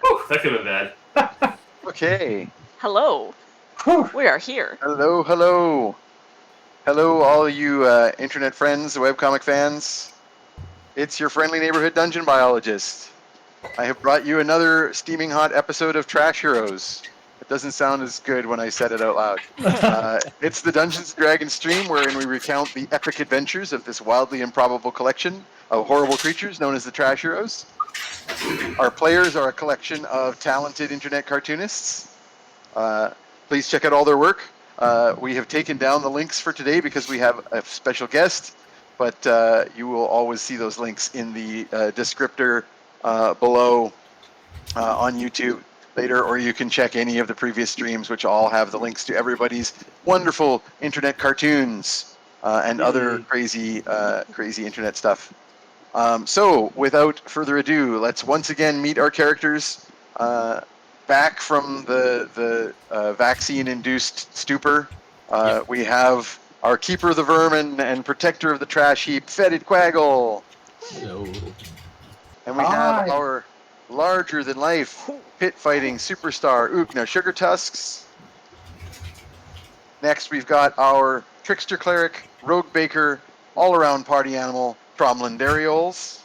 Whew, that could have been bad. Okay. Hello. Whew. We are here. Hello, hello. Hello, all you internet friends, webcomic fans. It's your friendly neighborhood dungeon biologist. I have brought you another steaming hot episode of Trash Heroes. It doesn't sound as good when I said it out loud. It's the Dungeons & Dragons stream wherein we recount the epic adventures of this wildly improbable collection of horrible creatures known as the Trash Heroes. Our players are a collection of talented internet cartoonists. Please check out all their work. We have taken down the links for today because we have a special guest, but you will always see those links in the descriptor below on YouTube later, or you can check any of the previous streams, which all have the links to everybody's wonderful internet cartoons and other crazy internet stuff. So, without further ado, let's once again meet our characters. Back from the vaccine-induced stupor, we have our keeper of the vermin and protector of the trash heap, Fetid Quaggle. Hello. And we have our larger-than-life pit-fighting superstar, Ukna Sugar Tusks. Next, we've got our trickster cleric, rogue baker, all-around party animal, Tromlin Darioles.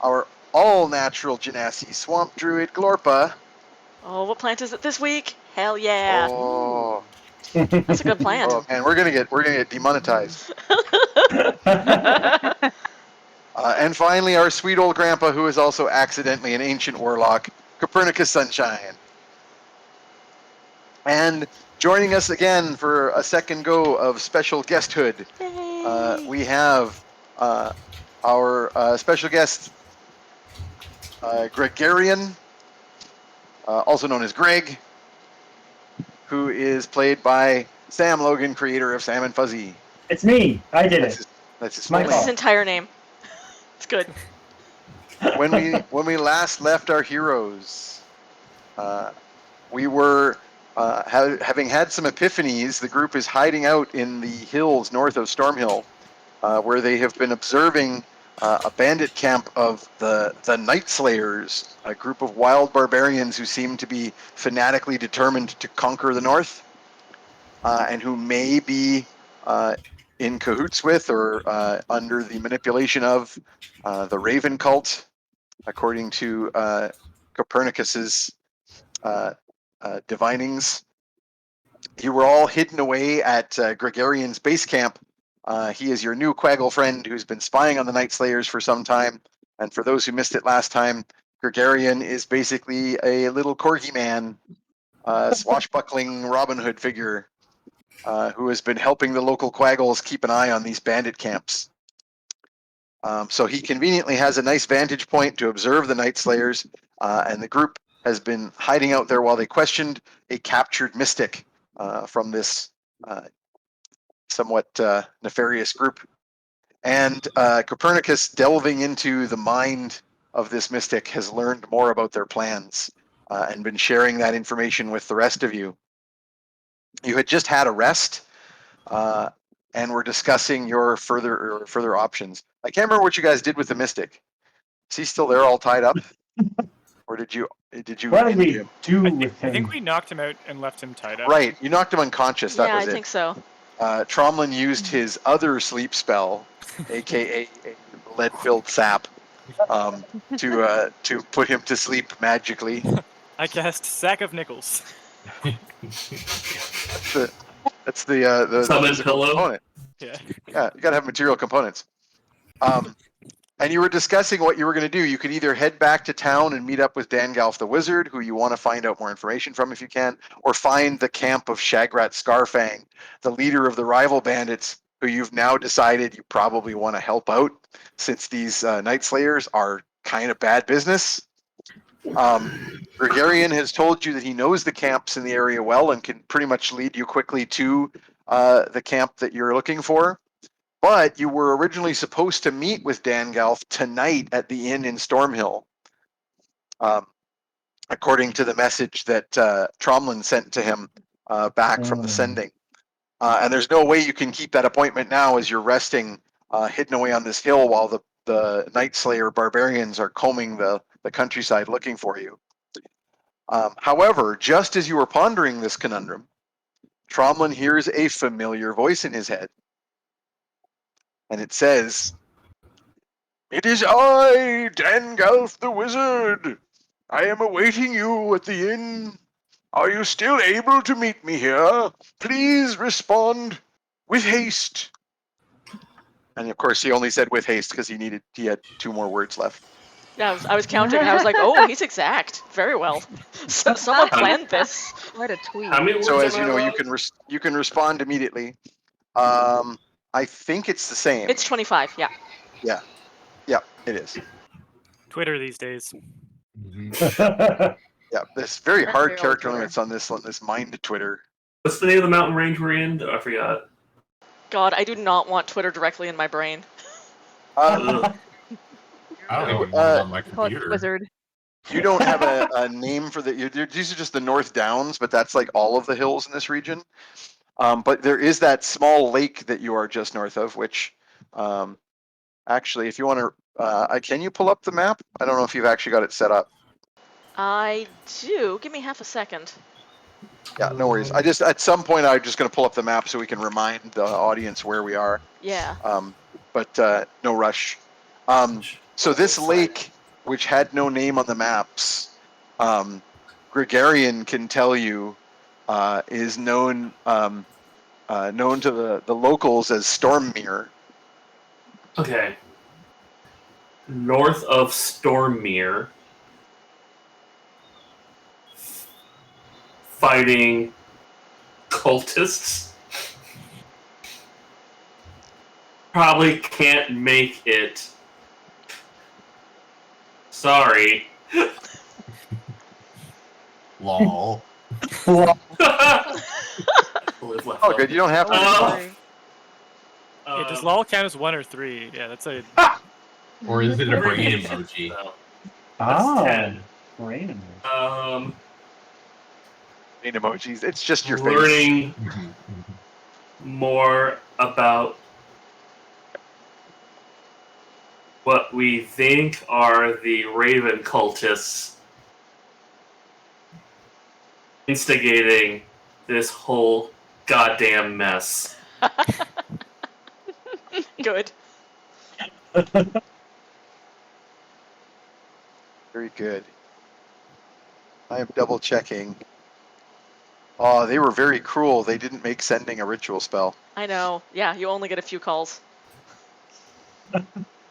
Our all-natural Genasi swamp druid, Glorpa. Oh, what plant is it this week? Hell yeah. Oh, That's a good plant. oh man, we're gonna get demonetized. And finally, our sweet old grandpa, who is also accidentally an ancient warlock, Copernicus Sunshine. And joining us again for a second go of special guesthood, we have our special guest, Gregarion, also known as Greg, who is played by Sam Logan, creator of Sam and Fuzzy. It's me. I did That's it. that's his My full What's his name. entire name? It's good. When we last left our heroes, we were having had some epiphanies. The group is hiding out in the hills north of Stormhill, where they have been observing a bandit camp of the Night Slayers, a group of wild barbarians who seem to be fanatically determined to conquer the north, and who may be in cahoots with or under the manipulation of the Raven cult, according to Copernicus's divinings. You were all hidden away at Gregarion's base camp. He is your new Quaggle friend who's been spying on the Night Slayers for some time. And for those who missed it last time, Gregarion is basically a little corgi man, swashbuckling Robin Hood figure who has been helping the local Quaggles keep an eye on these bandit camps. So he conveniently has a nice vantage point to observe the Night Slayers, and the group has been hiding out there while they questioned a captured mystic from this somewhat nefarious group. And Copernicus, delving into the mind of this mystic, has learned more about their plans and been sharing that information with the rest of you. You had just had a rest, and we're discussing your further options. I can't remember what you guys did with the Mystic. Is he still there, all tied up, or did you What did end we him? do I with him? think we knocked him out and left him tied up. Right, you knocked him unconscious. That Yeah, was I it. think so. Tromlin used his other sleep spell, aka a lead-filled sap, to put him to sleep magically. I cast Sack of Nickels. That's the Summon physical pillow. component. Yeah. Yeah, you gotta have material components. And you were discussing what you were going to do. You could either head back to town and meet up with Dangalf the Wizard, who you want to find out more information from if you can, or find the camp of Shagrat Scarfang, the leader of the rival bandits, who you've now decided you probably want to help out, since these Night Slayers are kind of bad business. Gregarion has told you that he knows the camps in the area well and can pretty much lead you quickly to the camp that you're looking for. But you were originally supposed to meet with Dangalf tonight at the inn in Stormhill, according to the message that Tromlin sent to him back from the sending. And there's no way you can keep that appointment now as you're resting hidden away on this hill while the Night Slayer barbarians are combing the countryside looking for you. However, just as you were pondering this conundrum, Tromlin hears a familiar voice in his head. And it says, "It is I, Dangalf the Wizard. I am awaiting you at the inn. Are you still able to meet me here? Please respond with haste." And of course, he only said with haste because he had 2 more words left. Yeah, I was counting, and I was like, oh, he's exact. Very well. So, someone planned this. What a tweet. How many words So am as you I know, allowed? you can respond immediately. I think it's the same. It's 25, yeah. Yeah, it is. Twitter these days. Yeah, there's very That's hard very old character Twitter. limits on this mind Twitter. What's the name of the mountain range we're in? I forgot. God, I do not want Twitter directly in my brain. Uh, Ugh. I don't even want it on my Call it computer. Wizard. you don't have a name for these are just the North Downs, but that's like all of the hills in this region. But there is that small lake that you are just north of, which actually, if you want to, can you pull up the map? I don't know if you've actually got it set up. I do. Give me half a second. Yeah, no worries. I just at some point I'm just going to pull up the map so we can remind the audience where we are. Yeah. But no rush. So this lake, which had no name on the maps, Gregarion can tell you is known known to the locals as Stormmere. Okay. North of Stormmere, fighting cultists. Probably can't make it. Sorry. Lol. Oh, Oh, good. You don't have to. Sorry. Yeah, does lol count as 1 or 3? Yeah, that's a. Or is it a brain emoji? No, Oh, 10. brain. Brain emojis. It's just your face. Learning more about what we think are the Raven cultists instigating this whole goddamn mess. Good. Very good. I am double checking. Oh, they were very cruel. They didn't make sending a ritual spell. I know. Yeah, you only get a few calls.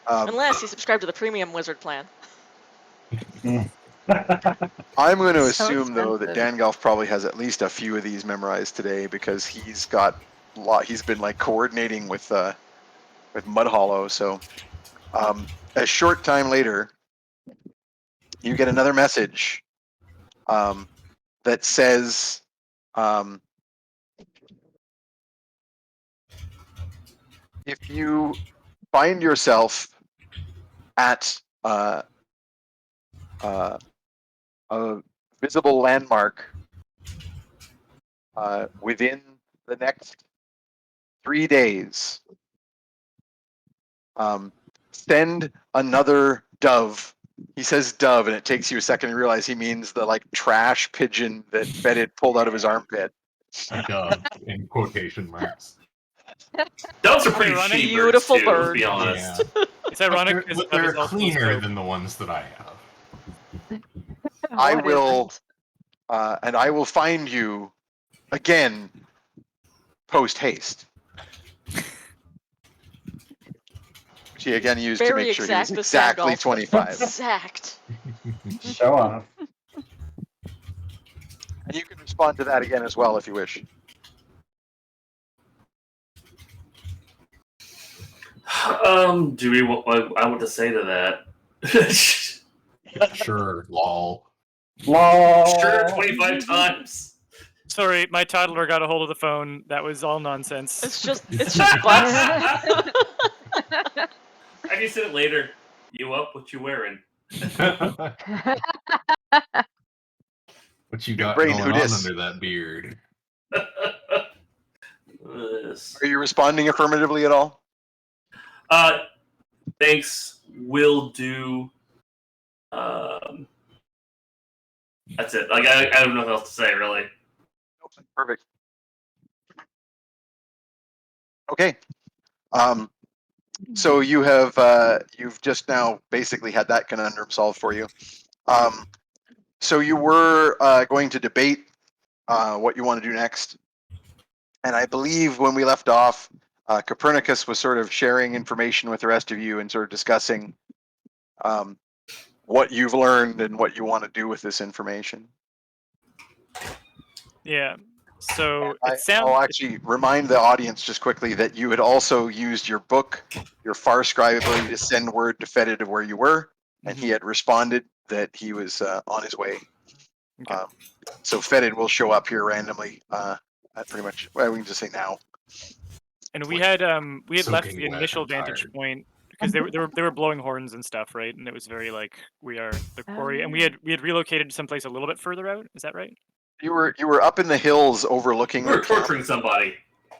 Unless you subscribe to the premium wizard plan. I'm going to So assume though that expensive. Dangalf probably has at least a few of these memorized today because he's been like coordinating with Mudhollow. So a short time later, you get another message that says, if you find yourself at a visible landmark within the next 3 days. Send another dove. He says dove, and it takes you a second to realize he means the like trash pigeon that Fetid pulled out of his armpit. Dove in quotation marks. Doves are pretty Ironic. cheap Beautiful birds, too, bird. to be honest. Yeah. It's ironic But because they're, that was they're also cleaner so- than the ones that I have. I What will, isn't? and I will find you again post haste. Which he again used to Very make sure he was exact this time, exactly Dolph. 25. Exact. Show off. And you can respond to that again as well if you wish. Do we? What I want to say to that? Sure, lol. LOL. Sure, 25 times. Sorry, my toddler got a hold of the phone. That was all nonsense. It's just butts. I can say it later. You up? What you wearing? What you got Brain, going who on dis? under that beard? Yes. Are you responding affirmatively at all? Thanks. Will do. That's it. Like I don't know what else to say, really. Perfect. Okay. So you have you've just now basically had that conundrum solved for you. So you were going to debate what you want to do next, and I believe when we left off, Copernicus was sort of sharing information with the rest of you and sort of discussing what you've learned and what you want to do with this information. Yeah. So I'll it sounds. actually remind the audience just quickly that you had also used your book, your Far Scribe ability to send word to Fetid of where you were, and he had responded that he was on his way. Okay. So Fetid will show up here randomly. At pretty much, well, we can just say now. And we had left Soaking the wet initial and vantage tired. point because they were blowing horns and stuff, right? And it was very like we are the quarry, and we had relocated to someplace a little bit further out. Is that right? You were up in the hills overlooking We were the camp. torturing somebody.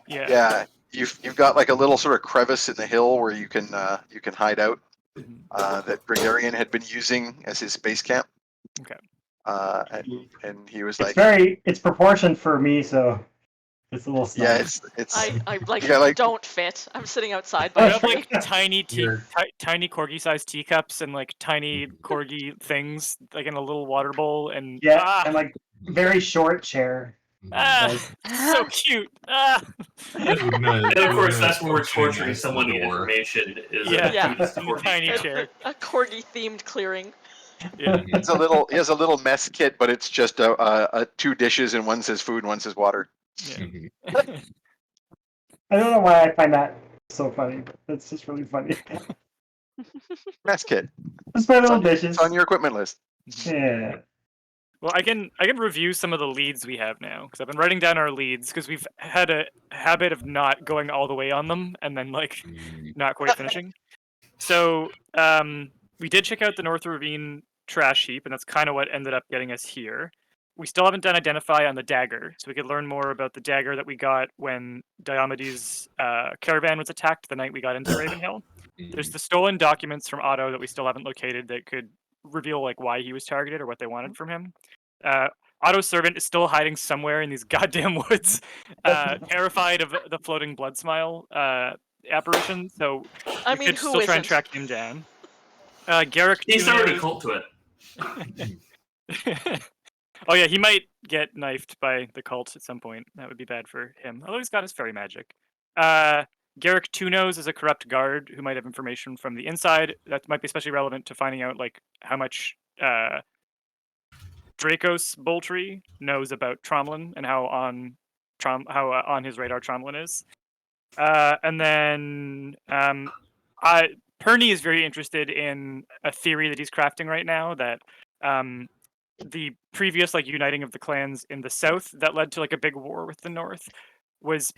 Yeah. Yeah, you've got like a little sort of crevice in the hill where you can hide out. That Gregarion had been using as his base camp. Okay. And he was It's like, it's proportioned for me, so it's a little snug. yeah, it's I like, You got, like- don't fit. I'm sitting outside I by a have tree. like tiny You're- tiny corgi-sized teacups and like tiny corgi things, like in a little water bowl, and Yeah, and like very short chair. so cute. And of course, that's when we're torturing someone to get information. Is Yeah. Yeah. Just In the tiny A- chair. A corgi themed clearing. Yeah. It's a little. He has a little mess kit, but it's just a 2 dishes, and one says food, one says water. I don't know why I find that so funny, but that's just really funny. Mess kit. Just my little It's dishes. on your equipment list. Yeah. Well, I can review some of the leads we have now because I've been writing down our leads because we've had a habit of not going all the way on them and then like not quite finishing. So we did check out the North Ravine trash heap, and that's kind of what ended up getting us here. We still haven't done identify on the dagger, so we could learn more about the dagger that we got when Diomedes' caravan was attacked the night we got into Ravenhill. There's the stolen documents from Otto that we still haven't located that could reveal like why he was targeted or what they wanted from him. Otto's servant is still hiding somewhere in these goddamn woods, terrified of the floating blood smile apparition. So I we mean, could who still try and isn't? track him down. Garrick. He started a Tuno- cult to it. Oh yeah, he might get knifed by the cult at some point. That would be bad for him. Although he's got his fairy magic. Garrick Two-Nose is a corrupt guard who might have information from the inside. That might be especially relevant to finding out like how much Dracos Boltree knows about Tromlin and how on his radar Tromlin is. And then Perny is very interested in a theory that he's crafting right now that the previous like uniting of the clans in the south that led to like a big war with the north was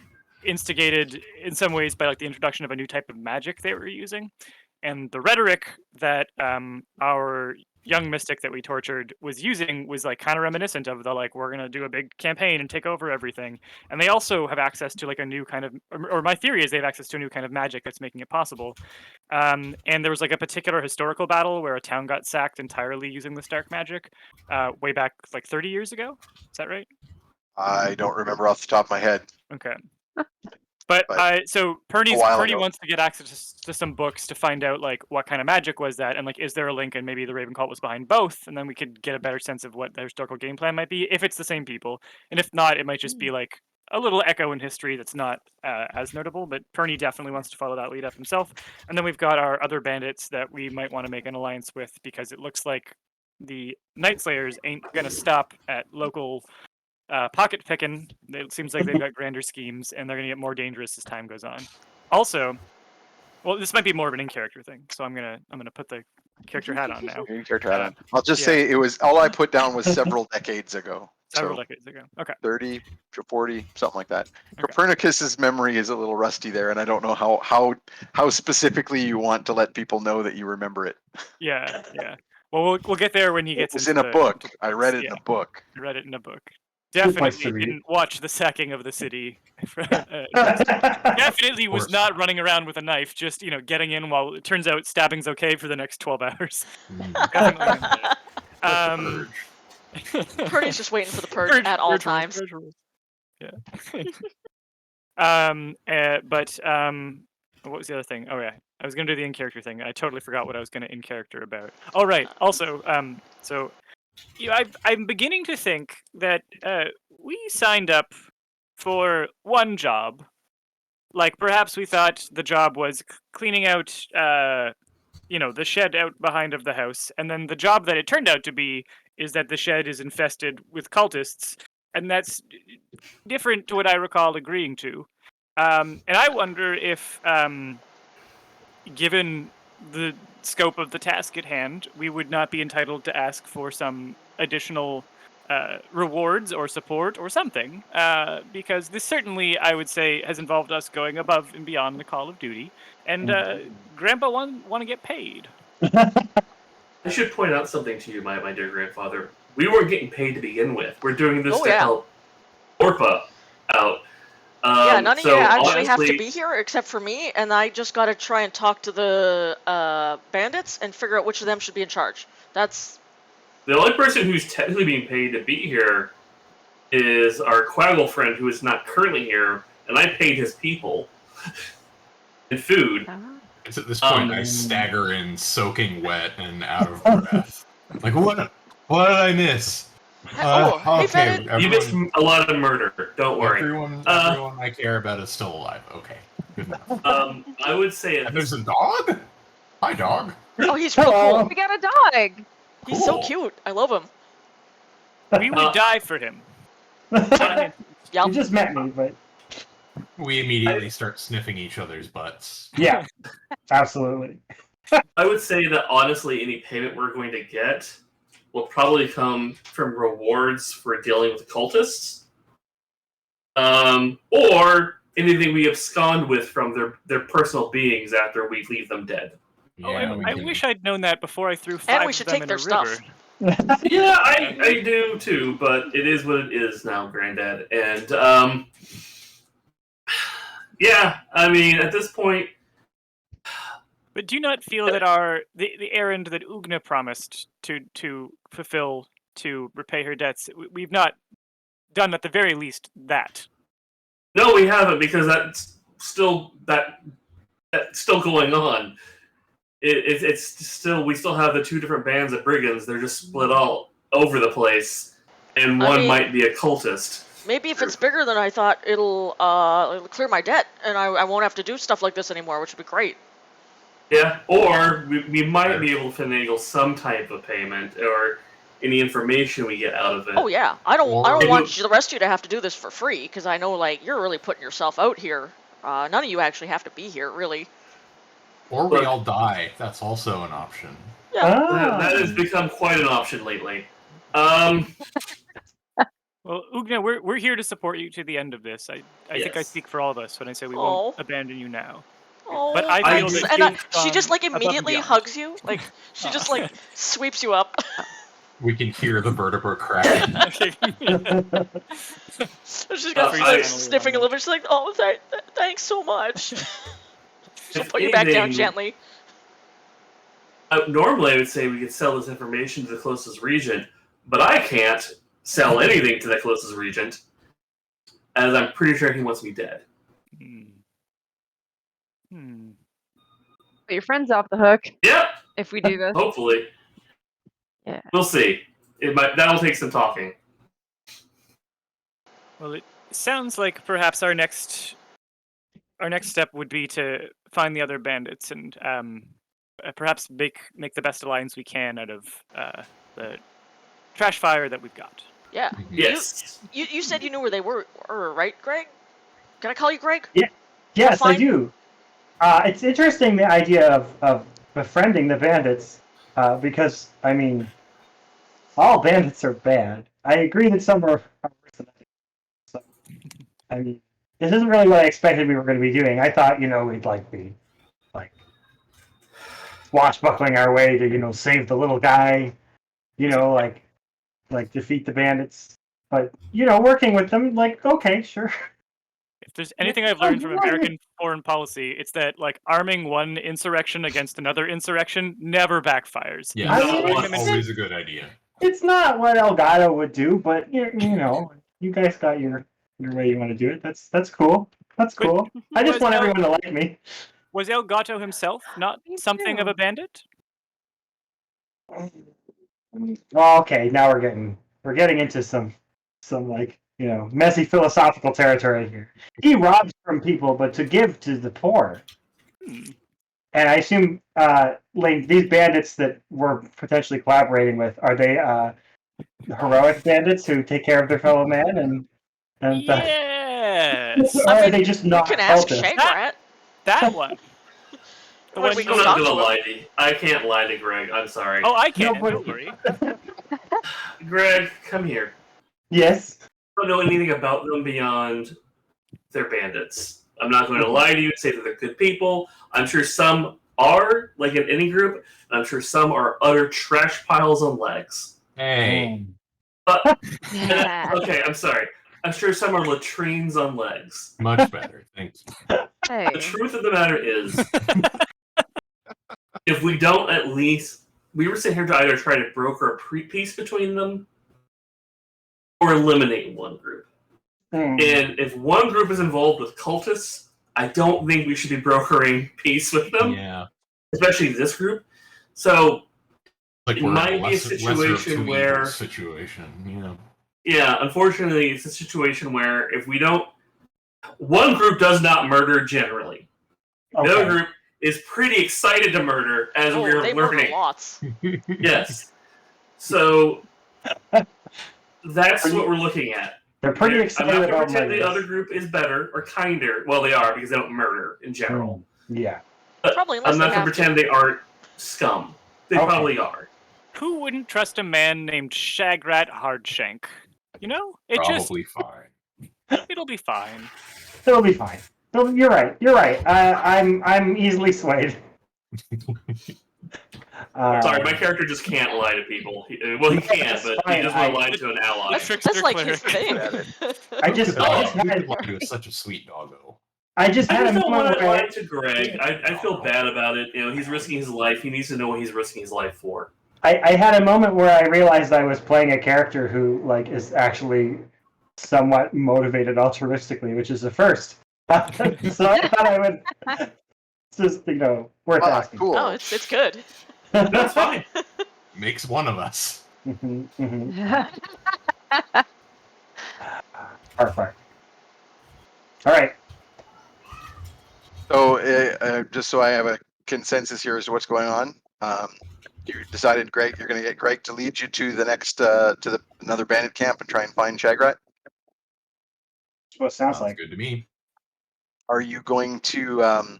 instigated in some ways by like the introduction of a new type of magic they were using, and the rhetoric that our young mystic that we tortured was using was like kind of reminiscent of the like we're gonna do a big campaign and take over everything. And they also have access to like a new kind of, or my theory is they have access to a new kind of magic that's making it possible. And there was like a particular historical battle where a town got sacked entirely using this dark magic, way back like 30 years ago. Is that right? I don't remember off the top of my head. Okay. But so Perny ago. wants to get access to some books to find out like what kind of magic was that, and like is there a link, and maybe the Raven Cult was behind both, and then we could get a better sense of what the historical game plan might be if it's the same people, and if not, it might just be like a little echo in history that's not as notable. But Perny definitely wants to follow that lead up himself, and then we've got our other bandits that we might want to make an alliance with because it looks like the Night Slayers ain't gonna stop at local pocket picking. It seems like they've got grander schemes, and they're going to get more dangerous as time goes on. Also, well, this might be more of an in-character thing, so I'm gonna put the character hat on now. Character hat on. I'll just say it was all I put down was several decades ago. Several decades ago. Okay. 30 to 40, something like that. Okay. Copernicus's memory is a little rusty there, and I don't know how specifically you want to let people know that you remember it. Yeah. Well, we'll get there when he gets. It's in a book. I read it in a book. I read it in a book. Definitely didn't watch the sacking of the city. Definitely was not running around with a knife, just getting in while it turns out stabbing's okay for the next 12 hours. Perny's just waiting for the purge at all times. Yeah. But what was the other thing? Oh yeah, I was gonna do the in-character thing. I totally forgot what I was gonna in-character about. Oh right. Also, so. I'm beginning to think that we signed up for one job. Like perhaps we thought the job was cleaning out, the shed out behind of the house, and then the job that it turned out to be is that the shed is infested with cultists, and that's different to what I recall agreeing to. And I wonder if, given the scope of the task at hand, we would not be entitled to ask for some additional rewards or support or something, because this certainly, I would say, has involved us going above and beyond the call of duty, and Grandpa want to get paid. I should point out something to you, my dear grandfather. We weren't getting paid to begin with. We're doing this to help Orpa out. Yeah, none of you actually have to be here except for me, and I just got to try and talk to the bandits and figure out which of them should be in charge. That's the only person who's technically being paid to be here is our Quaggle friend, who is not currently here, and I paid his people and food. It's at this point I stagger in, soaking wet and out of breath. Like what did I miss? Okay, you missed a lot of murder. Don't worry. Everyone I care about is still alive. Okay, good enough. I would say there's a dog. Hi, dog. Oh, he's real cool. We got a dog. He's so cute. I love him. We would die for him. Yep. You just met me, but we immediately start sniffing each other's butts. Yeah, absolutely. I would say that honestly, any payment we're going to get will probably come from rewards for dealing with cultists, or anything we abscond with from their personal beings after we leave them dead. Yeah, I wish I'd known that before I threw 5 And we should of them take in their a stuff. river. Yeah, I do too, but it is what it is now, Granddad. And yeah, I mean, at this point. But do you not feel that the errand that Ugna promised to fulfill to repay her debts, we've not done at the very least that? No, we haven't, because that's still going on. It's still, we still have the 2 different bands of brigands. They're just split all over the place, and one might be a cultist. Maybe if it's bigger than I thought, it'll clear my debt, and I won't have to do stuff like this anymore, which would be great. Yeah, or we might be able to finagle some type of payment or any information we get out of it. Oh yeah, I don't want the rest of you to have to do this for free, because I know you're really putting yourself out here. None of you actually have to be here, really. Or we all die. That's also an option. Yeah. That has become quite an option lately. Well, Ugna, we're here to support you to the end of this. I think I speak for all of us when I say we won't abandon you now. Oh, But I feel thanks. that And you've she just gone like above and immediately beyond. hugs you. Like she just like sweeps you up. We can hear the vertebra cracking. She's got I- like sniffing a little bit. She's like, "Oh, thanks so much." She'll If put you back down anything, gently. Normally, I would say we could sell this information to the closest regent, but I can't sell anything to the closest regent, as I'm pretty sure he wants me dead. But your friend's off the hook Yep, if we do this. hopefully. Yeah. We'll see. That'll take some talking. Well, it sounds like perhaps our next step would be to find the other bandits and perhaps make the best alliance we can out of the trash fire that we've got. Yeah. Yes. You said you knew where they were, right, Greg? Can I call you Greg? Yeah. Yes, I fine. do. It's interesting, the idea of befriending the bandits, because, I mean, all bandits are bad. I agree that some are worse than others. So, I mean, this isn't really what I expected we were going to be doing. I thought, we'd be swashbuckling our way to, save the little guy, like defeat the bandits. But, working with them, okay, sure. If there's anything I've learned from American foreign policy, it's that arming one insurrection against another insurrection never backfires. Yeah, I mean, always a good idea. It's not what Elgato would do, but you guys got your way you want to do it. That's cool. That's cool. I just want everyone to like me. Was Elgato himself not something of a bandit? Oh, okay, now we're getting into some messy philosophical territory here. He robs from people, but to give to the poor. And I assume, these bandits that we're potentially collaborating with, are they heroic bandits who take care of their fellow man? And Yes. or are they just not We can ask cultists? Shagrat. That one. The When one we you go I'm saw. not talk gonna to him. lie to you. I can't lie to Greg. I'm sorry. Oh, I can't. but- Don't worry. Greg, come here. Yes. I don't know anything about them beyond they're bandits. I'm not going to lie to you and say that they're good people. I'm sure some are, like in any group, and I'm sure some are utter trash piles on legs. Hey. But okay, I'm sorry. I'm sure some are latrines on legs. Much better. Thank you. Hey. The truth of the matter is, if we don't at least, we were sitting here to either try to broker a peace between them or eliminate one group. And if one group is involved with cultists, I don't think we should be brokering peace with them. Yeah. Especially this group. So Like it we're might in a be a situation where situation. yeah, unfortunately, it's a situation where if we don't, one group does not murder generally. The other group is pretty excited to murder, as we're They murder learning. lots. Yes. So that's what we're looking at. They're pretty I'm excited not going to about pretend the murders. other group is better or kinder. Well, they are because they don't murder in general. Yeah. But Probably unless I'm not they going to have to. pretend they aren't scum. They Okay. probably are. Who wouldn't trust a man named Shagrat Hardshank? Probably fine. It'll be fine. It'll be fine. You're right. I'm easily swayed. Sorry, my character just can't lie to people. He can, but he doesn't want to lie to an ally. That's like his thing. I just He was such a sweet doggo. I just I had just a don't moment want to where lie to Greg. I feel bad about it. He's risking his life. He needs to know what he's risking his life for. I had a moment where I realized I was playing a character who is actually somewhat motivated altruistically, which is a first. So I thought I would just worth asking. Cool. Oh, it's good. That's fine. Makes one of us. Perfect. All right. So, just so I have a consensus here as to what's going on, you decided, Greg, you're going to get Greg to lead you to the next, another bandit camp and try and find Shagrat. That's what it sounds Sounds like. good to me. Are you going to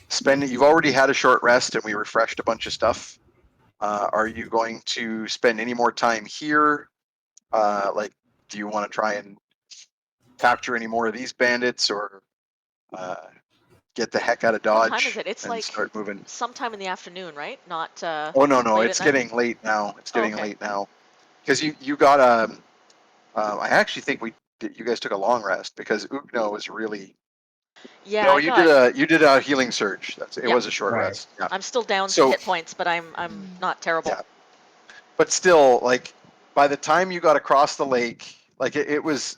spend it? You've already had a short rest and we refreshed a bunch of stuff. Are you going to spend any more time here? Do you want to try and capture any more of these bandits or get the heck out of What Dodge time is it? It's and like start moving. sometime in the afternoon, right? Not Oh no, late it's at night? getting late now. It's getting okay. late now. Because you got a. I actually think you guys took a long rest because Ugno was really. Yeah, No, I got. you did a healing surge. It Yeah. was a short Right. rest. Yeah. I'm still down So- hit points, but I'm not terrible. Yeah. But still, like by the time you got across the lake, like it was,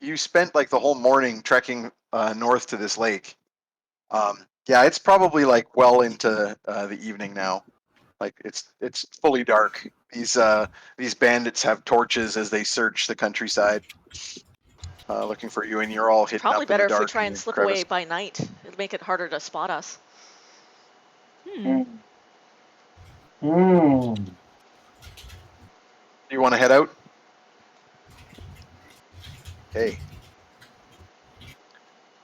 you spent like the whole morning trekking north to this lake. Yeah, it's probably like well into the evening now. Like it's fully dark. These bandits have torches as they search the countryside, looking for you, and you're all hidden Probably up in better the if we dark. try in and the slip crevice. away by night. It'll make it harder to spot us. Hmm. Mm. Do you want to head out? Okay.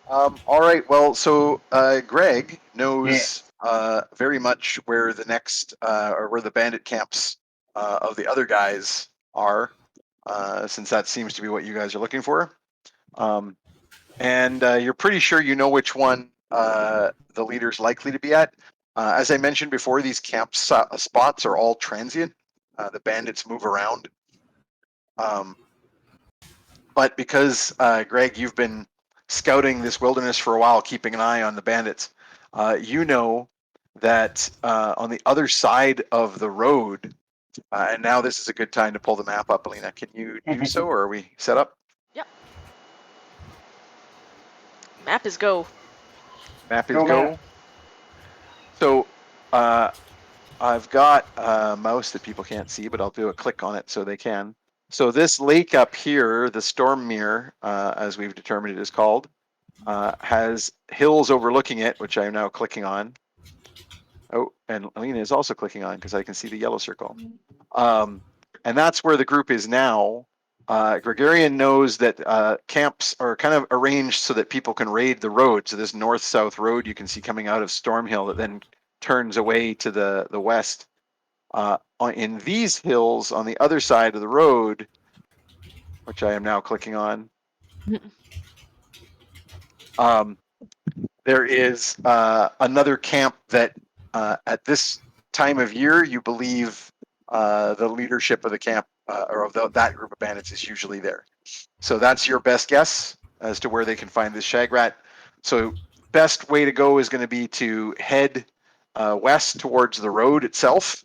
All right. Well, so Greg knows very much where the next or where the bandit camps of the other guys are, since that seems to be what you guys are looking for. And you're pretty sure you know which one the leader's likely to be at. As I mentioned before, these camp spots are all transient. The bandits move around. But because, Greg, you've been scouting this wilderness for a while, keeping an eye on the bandits, you know that on the other side of the road, and now this is a good time to pull the map up, Alina. Can you do so, or are we set up? Yep. Map is go. Map is Go go. map. So I've got a mouse that people can't see, but I'll do a click on it so they can. So this lake up here, the Stormmere, as we've determined it is called, has hills overlooking it, which I'm now clicking on. Oh, and Alina is also clicking on because I can see the yellow circle. And that's where the group is now. Gregarion knows that camps are kind of arranged so that people can raid the road. So this north-south road you can see coming out of Stormhill that then turns away to the west. In these hills on the other side of the road, which I am now clicking on, there is another camp that at this time of year you believe the leadership of the camp or of that group of bandits is usually there. So that's your best guess as to where they can find this Shagrat. So best way to go is going to be to head west towards the road itself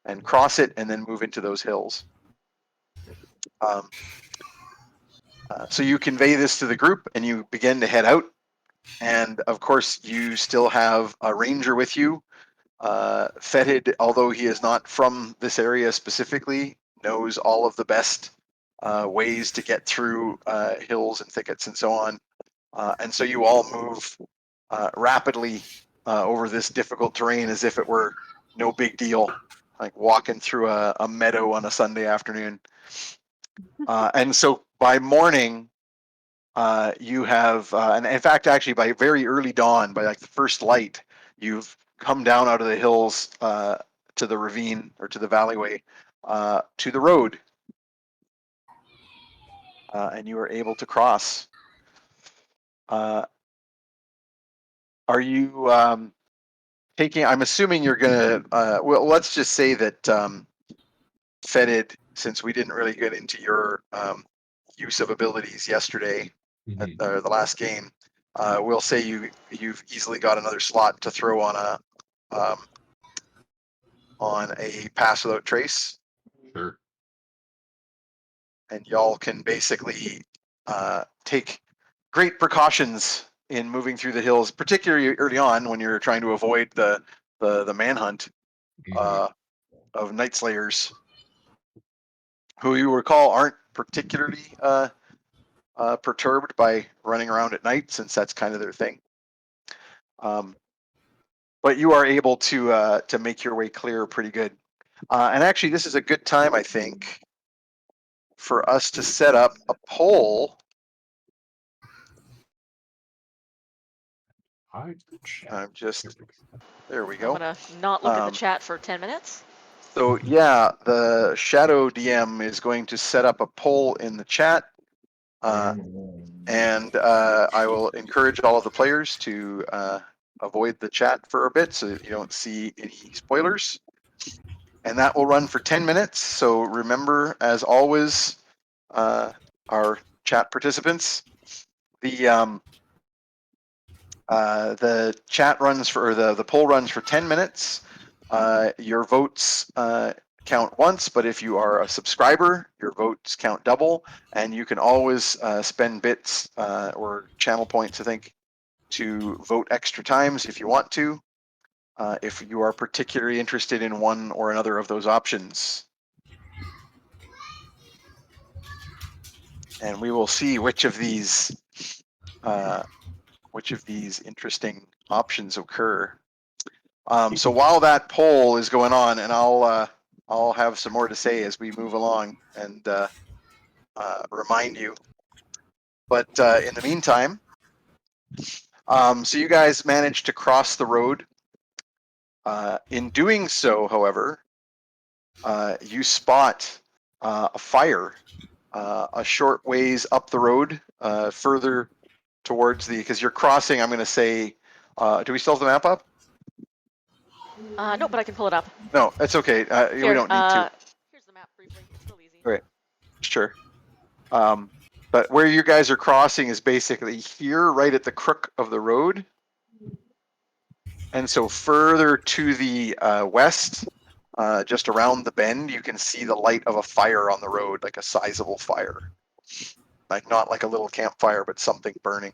and cross it and then move into those hills. So you convey this to the group and you begin to head out. And of course, you still have a ranger with you. Fetid, although he is not from this area specifically, knows all of the best ways to get through hills and thickets and so on. And so you all move rapidly over this difficult terrain as if it were no big deal, like walking through a meadow on a Sunday afternoon. And so by morning, you have, and in fact, actually by very early dawn, by like the first light, you've come down out of the hills to the ravine or to the valleyway to the road. And you are able to cross. Are you taking, I'm assuming you're going to, well, let's just say that Fetid, since we didn't really get into your use of abilities yesterday, at the last game, we'll say you've easily got another slot to throw on a pass without trace. Sure. And y'all can basically take great precautions in moving through the hills, particularly early on when you're trying to avoid the manhunt of Night Slayers, who you recall aren't particularly perturbed by running around at night, since that's kind of their thing. But you are able to make your way clear pretty good. And actually, this is a good time, I think, for us to set up a poll. I'm just, there we I'm go. gonna not look at the chat for 10 minutes. So yeah, the Shadow DM is going to set up a poll in the chat. And I will encourage all of the players to avoid the chat for a bit so that you don't see any spoilers. And that will run for 10 minutes. So remember, as always, our chat participants, the chat runs for, or the poll runs for 10 minutes. Your votes count once, but if you are a subscriber, your votes count double, and you can always spend bits or channel points, I think, to vote extra times if you want to, if you are particularly interested in one or another of those options. And we will see which of these interesting options occur. So while that poll is going on, and I'll have some more to say as we move along and remind you. But in the meantime, so you guys managed to cross the road. In doing so, however, you spot a fire a short ways up the road, further towards the, because you're crossing, I'm going to say, do we still have the map up? No, but I can pull it up. No, it's okay. We don't need to. Here's the map briefly. It's real easy. Great. Sure. But where you guys are crossing is basically here, right at the crook of the road. And so further to the west, just around the bend, you can see the light of a fire on the road, like a sizable fire. Like not like a little campfire, but something burning.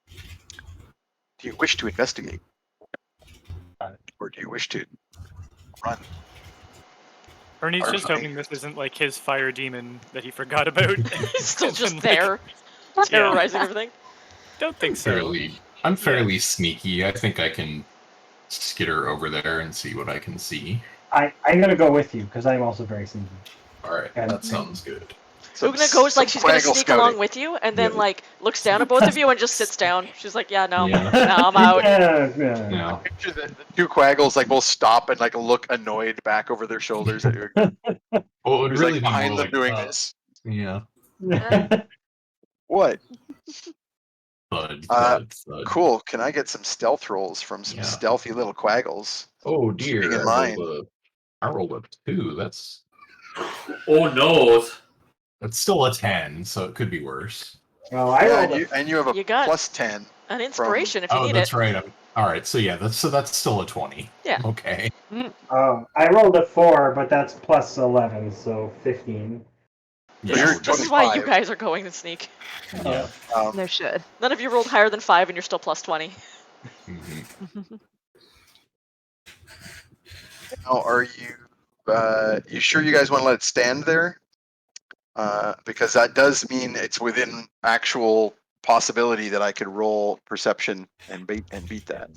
Do you wish to investigate? Or do you wish to run? Ernie's just hoping this isn't like his fire demon that he forgot about. He's still just Like, there, terrorizing everything. Don't think so. I'm fairly sneaky. I think I can skitter over there and see what I can see. I'm going to go with you because I'm also very sneaky. All right, that sounds good. Ugna goes like she's gonna sneak along with you, and then like looks down at both of you and just sits down. She's like, "Yeah, no, Yeah. no, I'm out." Yeah. Picture the two quaggles like both stop and like look annoyed back over their shoulders at you. Well, it would He's really like be behind more them like doing this. Yeah. What? Thud, thud. Cool. Can I get some stealth rolls from some stealthy little quaggles? Oh dear, Keeping in I mind. rolled a 2. That's Oh no! still a 10, so it could be worse. Well, I rolled and you have a You got plus 10. an inspiration if you Oh, need that's it. right. All right, so yeah, that's still a 20. Yeah. Okay. I rolled a 4, but that's plus 11, so 15. So you're This is why you 25. guys are going to sneak. Yeah. No should. None of you rolled higher than 5, and you're still plus 20. Mhm. Now, are you sure you guys want to let it stand there? Because that does mean it's within actual possibility that I could roll perception and beat that.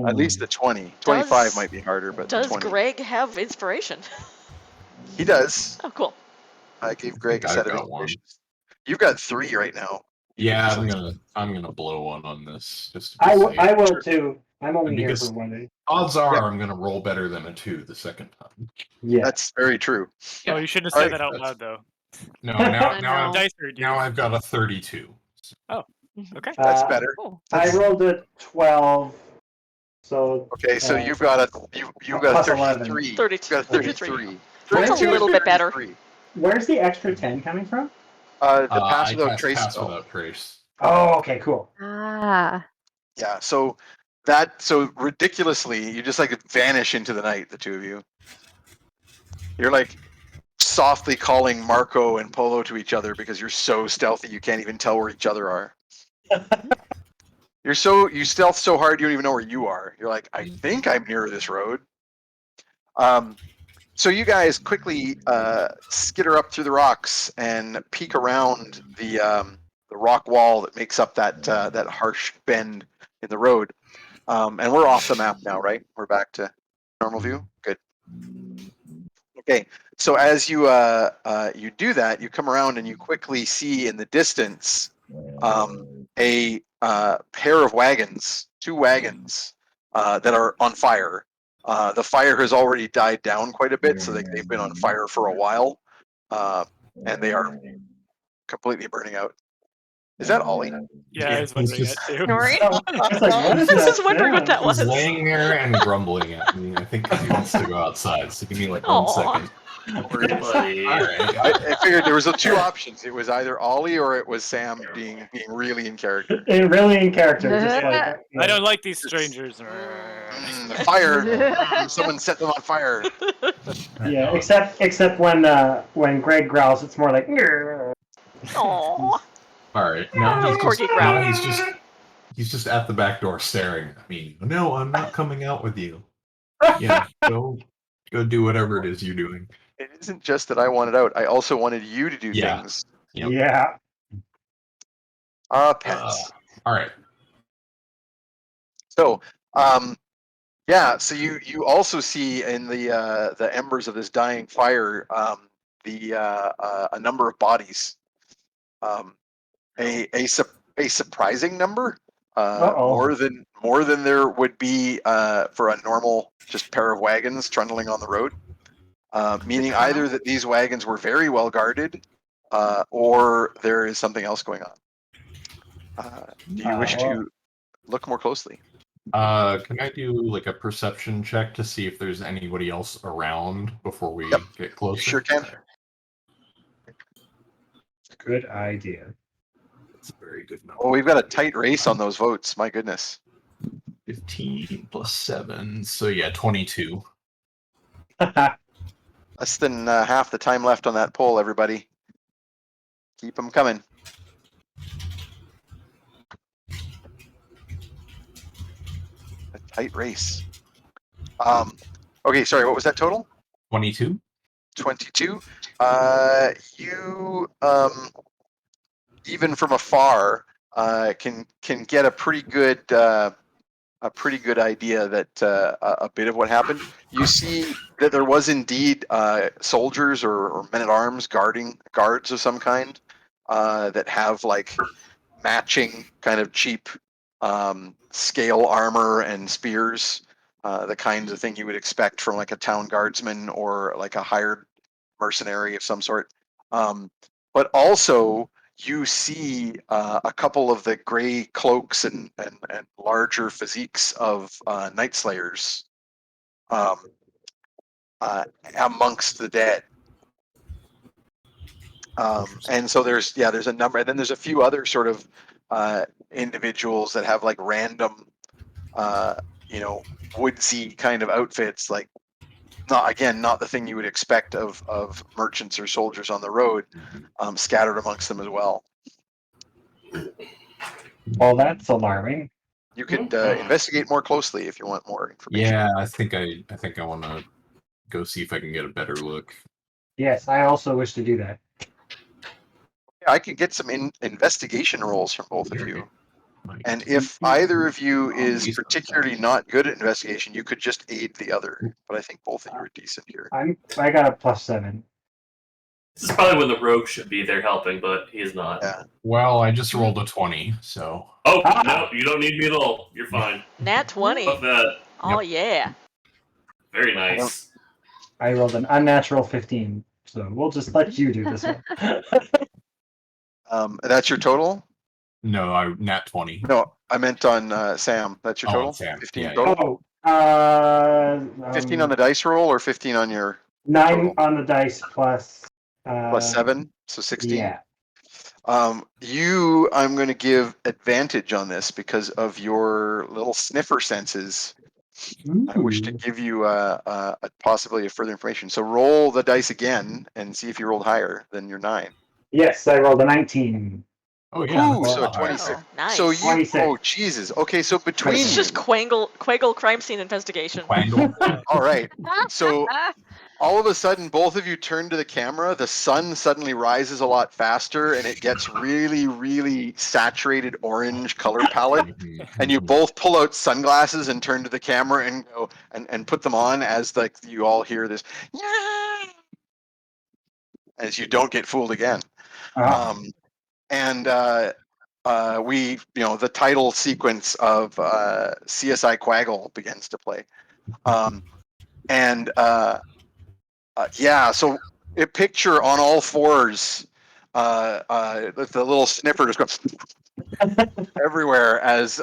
At least the 20. 25 might be harder, but the Does 20. Greg have inspiration? He does. Oh, cool. I gave Greg a I've set of got one. inspirations. You've got 3 right now. Yeah, I'm gonna blow one on this just to be I safe. will too. I'm only here Because for 1 day. Odds are Yep. I'm gonna roll better than a 2 the second time. Yeah. That's very true. Oh, you shouldn't have said that out loud though. No, I now know. Dicer, dude. I've got a 32. Okay. That's better. Cool. I rolled a 12, so Okay, so you've got a plus 11. 33. 32. You've got a 33. That's a 32 little and bit better. 33. where's the extra 10 coming from? The pass without trace pass spell. without trace. Oh, okay, cool. Ah. Yeah, so ridiculously, you just like vanish into the night, the two of you. You're like softly calling Marco and Polo to each other because you're so stealthy you can't even tell where each other are. You stealth so hard you don't even know where you are. You're like, I think I'm near this road. So you guys quickly skitter up through the rocks and peek around the rock wall that makes up that harsh bend in the road. And we're off the map now, right? We're back to normal view. Good. Okay. So as you do that, you come around and you quickly see in the distance a pair of wagons, 2 wagons that are on fire. The fire has already died down quite a bit, so they've been on fire for a while, and they are completely burning out. Is that Ollie? Yeah, I was wondering that too. Sorry. So, it's like, what is I was that just wondering what that sound? He's was. laying there and grumbling at me. I think 'cause he wants to go outside. So give me like Aw. 1 second. Poor buddy. All right. I figured there was two options. It was either Ollie or it was Sam being really in character. Really in character, just like I don't like these strangers. The fire! Someone set them on fire. Yeah, except when Greg growls, it's more like. Aww. All right. Now Those corgi growl. he's just at the back door staring at me. No, I'm not coming out with you. Yeah, go do whatever it is you're doing. It isn't just that I wanted out. I also wanted you to do Yeah. things. Yep. Yeah. Pets. All right. So, so you also see in the embers of this dying fire a number of bodies, a surprising number, more than there would be for a normal just pair of wagons trundling on the road. Meaning either that these wagons were very well guarded, or there is something else going on. Do you wish to look more closely? Can I do like a perception check to see if there's anybody else around before we get closer? You sure can. Good idea. That's a very good number. Oh, we've got a tight race on those votes. My goodness. 15 plus 7, so yeah, 22. Less than half the time left on that poll, everybody. Keep them coming. A tight race. Okay, sorry, what was that total? 22. 22. You even from afar can get a pretty good idea that a bit of what happened. You see that there was indeed soldiers or men-at-arms guards of some kind that have like matching kind of cheap scale armor and spears, the kinds of thing you would expect from like a town guardsman or like a hired mercenary of some sort. But also you see a couple of the gray cloaks and larger physiques of Night Slayers amongst the dead. And so there's a number, and then there's a few other sort of individuals that have like random, woodsy kind of outfits, like not the thing you would expect of merchants or soldiers on the road, scattered amongst them as well. Well, that's alarming. You could investigate more closely if you want more information. Yeah, I think I want to go see if I can get a better look. Yes, I also wish to do that. I could get some investigation rolls from both of you. And if either of you is particularly not good at investigation, you could just aid the other. But I think both of you are decent here. I got a +7. This is probably when the rogue should be there helping, but he's not. Yeah. Well, I just rolled a 20, so. Oh, no, you don't need me at all. You're fine. Nat 20. Fuck that. Oh, yeah. Very nice. I rolled an unnatural 15, so we'll just let you do this one. That's your total? No, nat 20. No, I meant on Sam. That's your total? Sam. 15 Yeah, total? 15 on the dice roll or 15 on your 9 total? on the dice plus 7, so 16. Yeah. I'm going to give advantage on this because of your little sniffer senses. I wish to give you possibly a further information. So roll the dice again and see if you rolled higher than your 9. Yes, I rolled a 19. Oh yeah. Ooh, so 26. Oh, nice. So you, 26. oh Jesus. Okay, so between It's just you, Quangle crime scene investigation. Quangle. all right. So all of a sudden, both of you turn to the camera. The sun suddenly rises a lot faster, and it gets really, really saturated orange color palette. And you both pull out sunglasses and turn to the camera and go and put them on as like you all hear this, as you don't get fooled again. And the title sequence of CSI Quaggle begins to play. So a picture on all fours with the little sniffer just goes everywhere as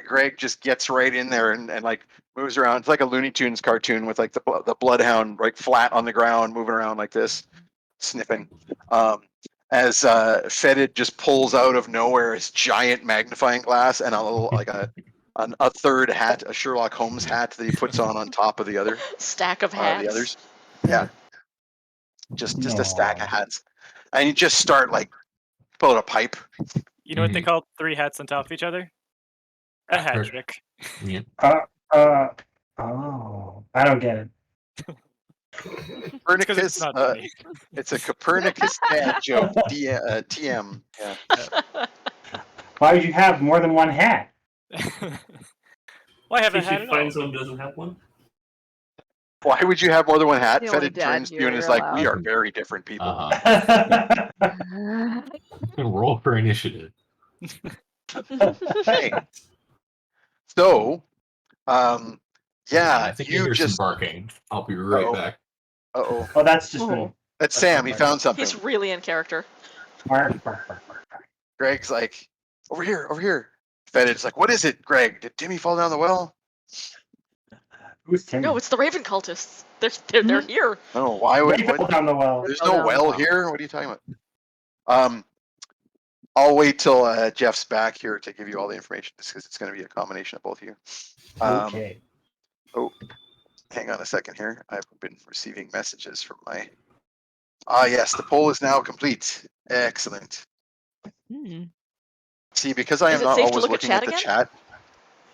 Greg just gets right in there and like moves around. It's like a Looney Tunes cartoon with like the bloodhound like flat on the ground, moving around like this, sniffing. As Fetid just pulls out of nowhere his giant magnifying glass and a little like a third hat, a Sherlock Holmes hat that he puts on top of the other Stack of hats. the others. Yeah, just a stack of hats, and you just start like pull out a pipe. You know what they call 3 hats on top of each other? A hat trick. Yeah. Oh, I don't get it. Copernicus, It's not funny. it's a Copernicus dad joke. TM. Yeah. Why would you have more than one hat? Why have a If hat you at find all? someone who doesn't have one. Why would you have more than one hat? The only Fetid dad turns to you and you're is like, "We allowed. are very different people." Roll for initiative. Hey. So, yeah, I think I you hear just. some barking. I'll be right Uh-oh. back. Uh-oh. Oh, that's just me. That's Sam. He found something. He's really in character. Bark, bark, bark, bark, bark. Greg's like, over here. Fetid's like, what is it, Greg? Did Timmy fall down the well? Who's Timmy? No, it's the Raven cultists. They're here. Oh, why would They fell what? down the well. There's Fell no down the well well. here. What are you talking about? I'll wait till Jeff's back here to give you all the information, just because it's going to be a combination of both of you. Okay. Oh, hang on a second here. I've been receiving messages from my. Ah, yes, the poll is now complete. Excellent. Hmm. See, because I Is am it not safe to always look at looking chat at the again? chat.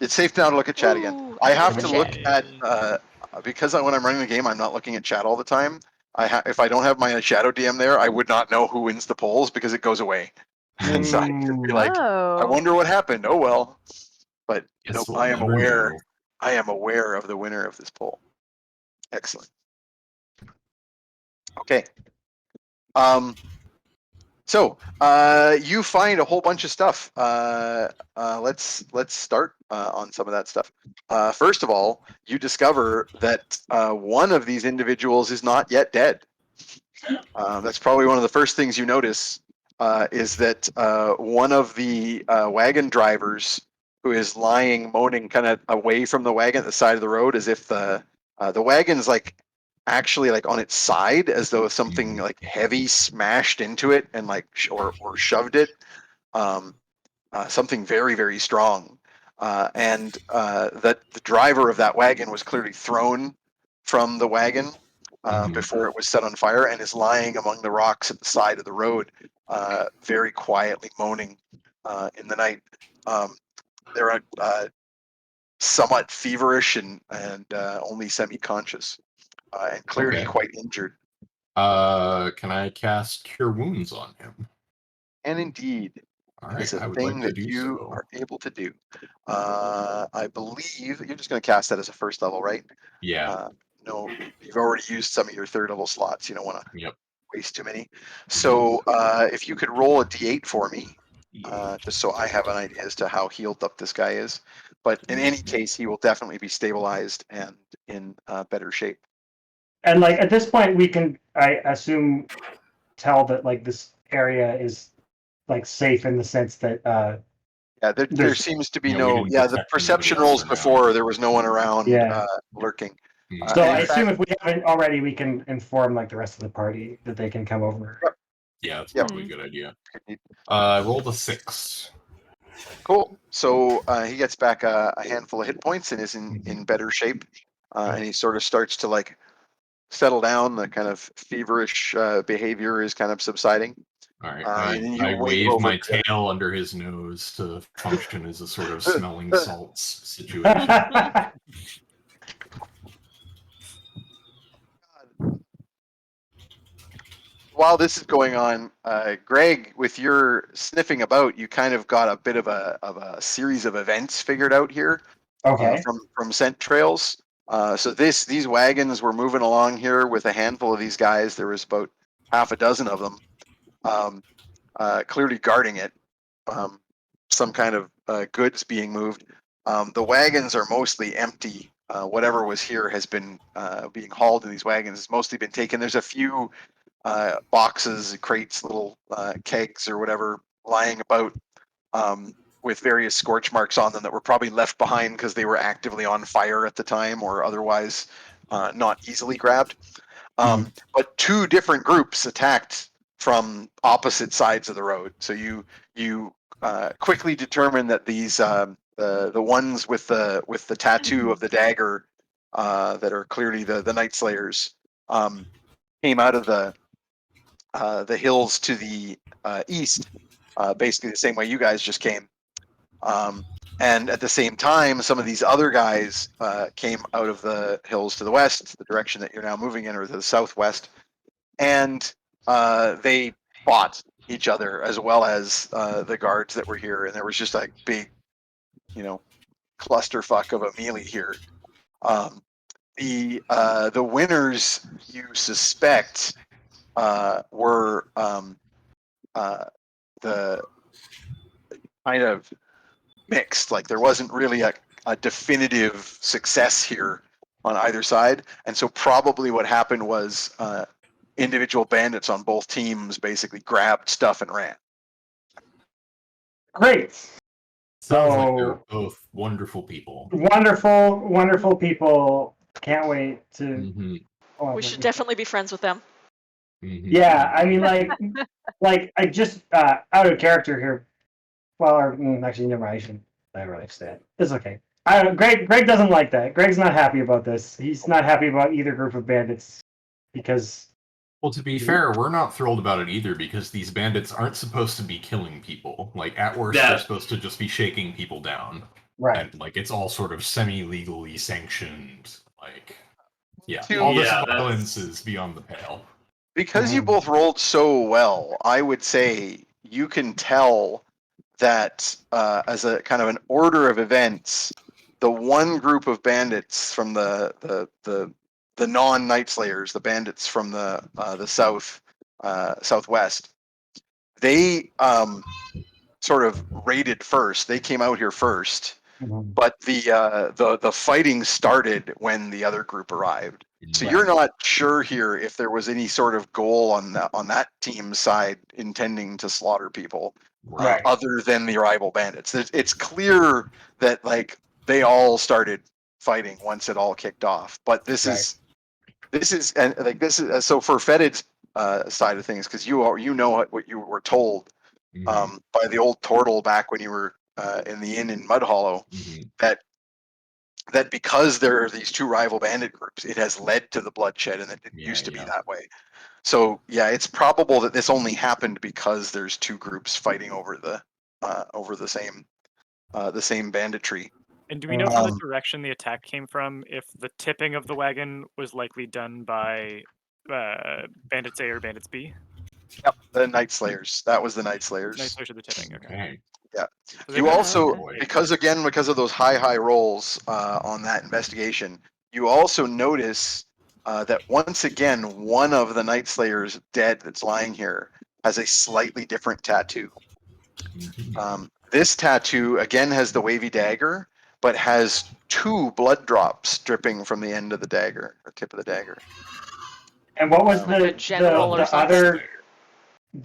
It's safe now to look at chat again. Ooh, I have look to at look chat. at because when I'm running the game, I'm not looking at chat all the time. If I don't have my shadow DM there, I would not know who wins the polls because it goes away. And so I could be like, I Oh. wonder what happened. Oh well. But Guess nope, we'll I am never aware. know. I am aware of the winner of this poll. Excellent. Okay. So you find a whole bunch of stuff. Let's start on some of that stuff. First of all, you discover that one of these individuals is not yet dead. That's probably one of the first things you notice is that one of the wagon drivers who is lying, moaning, kind of away from the wagon at the side of the road, as if the wagon's like actually like on its side, as though something like heavy smashed into it and like or shoved it. Something very, very strong, and that the driver of that wagon was clearly thrown from the wagon before it was set on fire, and is lying among the rocks at the side of the road, very quietly moaning in the night. They're somewhat feverish and only semi-conscious, and clearly Okay. quite injured. Can I cast Cure Wounds on him? And indeed, All it's right, a I would thing like to that do you so. are able to do. I believe you're just going to cast that as a first level, right? Yeah. No, you've already used some of your third level slots. You don't want to Yep. waste too many. So if you could roll a d8 for me, just so I have an idea as to how healed up this guy is. But in any case, he will definitely be stabilized and in better shape. And like at this point, we can, I assume, tell that like this area is like safe in the sense that Yeah, there There's- seems to be Yeah, we no. didn't Yeah, the detect perception anybody else rolls for now. before there was no one around Yeah. lurking. so and I in assume fact- if we haven't already, we can inform like the rest of the party that they can come over. Yeah, that's Yep. probably a good idea. I rolled a 6. Cool. So he gets back a handful of hit points and is in better shape, and he sort of starts to like settle down. The kind of feverish behavior is kind of subsiding. All right, And then you I wave wave over my to- tail under his nose to function as a sort of smelling salts situation. While this is going on, Greg, with your sniffing about, you kind of got a bit of a series of events figured out here. Okay. From scent trails. So these wagons were moving along here with a handful of these guys. There was about half a dozen of them, clearly guarding it. Some kind of goods being moved. The wagons are mostly empty. Whatever was here has been being hauled in these wagons. It's mostly been taken. There's a few boxes, crates, little kegs or whatever lying about with various scorch marks on them that were probably left behind because they were actively on fire at the time or otherwise not easily grabbed. But two different groups attacked from opposite sides of the road. So you quickly determine that these the ones with the tattoo of the dagger that are clearly the Night Slayers came out of the hills to the east, basically the same way you guys just came. And at the same time, some of these other guys came out of the hills to the west, the direction that you're now moving in, or to the southwest, and they fought each other as well as the guards that were here. And there was just a big, clusterfuck of a melee here. The winners you suspect were the kind of mixed. Like there wasn't really a definitive success here on either side, and so probably what happened was individual bandits on both teams basically grabbed stuff and ran. Great. Sounds like they're both wonderful people. Wonderful people. Can't wait to. We should definitely be friends with them. Yeah, I mean, like I just out of character here. Well, actually, never mind. I shouldn't. I really say it. It's okay. Greg doesn't like that. Greg's not happy about this. He's not happy about either group of bandits because. Well, to be fair, we're not thrilled about it either because these bandits aren't supposed to be killing people. Like, at worst, they're supposed to just be shaking people down. Right. And, like, it's all sort of semi-legally sanctioned. Like, Yeah, all this violence is beyond the pale. Because you both rolled so well, I would say you can tell that as a kind of an order of events, the one group of bandits from the non-Night Slayers, the bandits from the southwest, they sort of raided first. They came out here first, but the fighting started when the other group arrived. So you're not sure here if there was any sort of goal on that team's side intending to slaughter people, other than the rival bandits. It's clear that like they all started fighting once it all kicked off. But this is so for Fetid's side of things, because you know what you were told by the old Tortle back when you were in the inn in Mud Hollow, that because there are these two rival bandit groups, it has led to the bloodshed, and it used to be that way. So yeah, it's probable that this only happened because there's two groups fighting over the same banditry. And do we know from the direction the attack came from, if the tipping of the wagon was likely done by Bandits A or Bandits B? Yep, the Night Slayers. That was the Night Slayers. Night Slayers are the tipping, okay. Yeah. So You also, because of those high rolls on that investigation, you also notice that once again, one of the Night Slayers dead that's lying here has a slightly different tattoo. This tattoo, again, has the wavy dagger, but has two blood drops dripping from the end of the dagger, or tip of the dagger. And what was the other?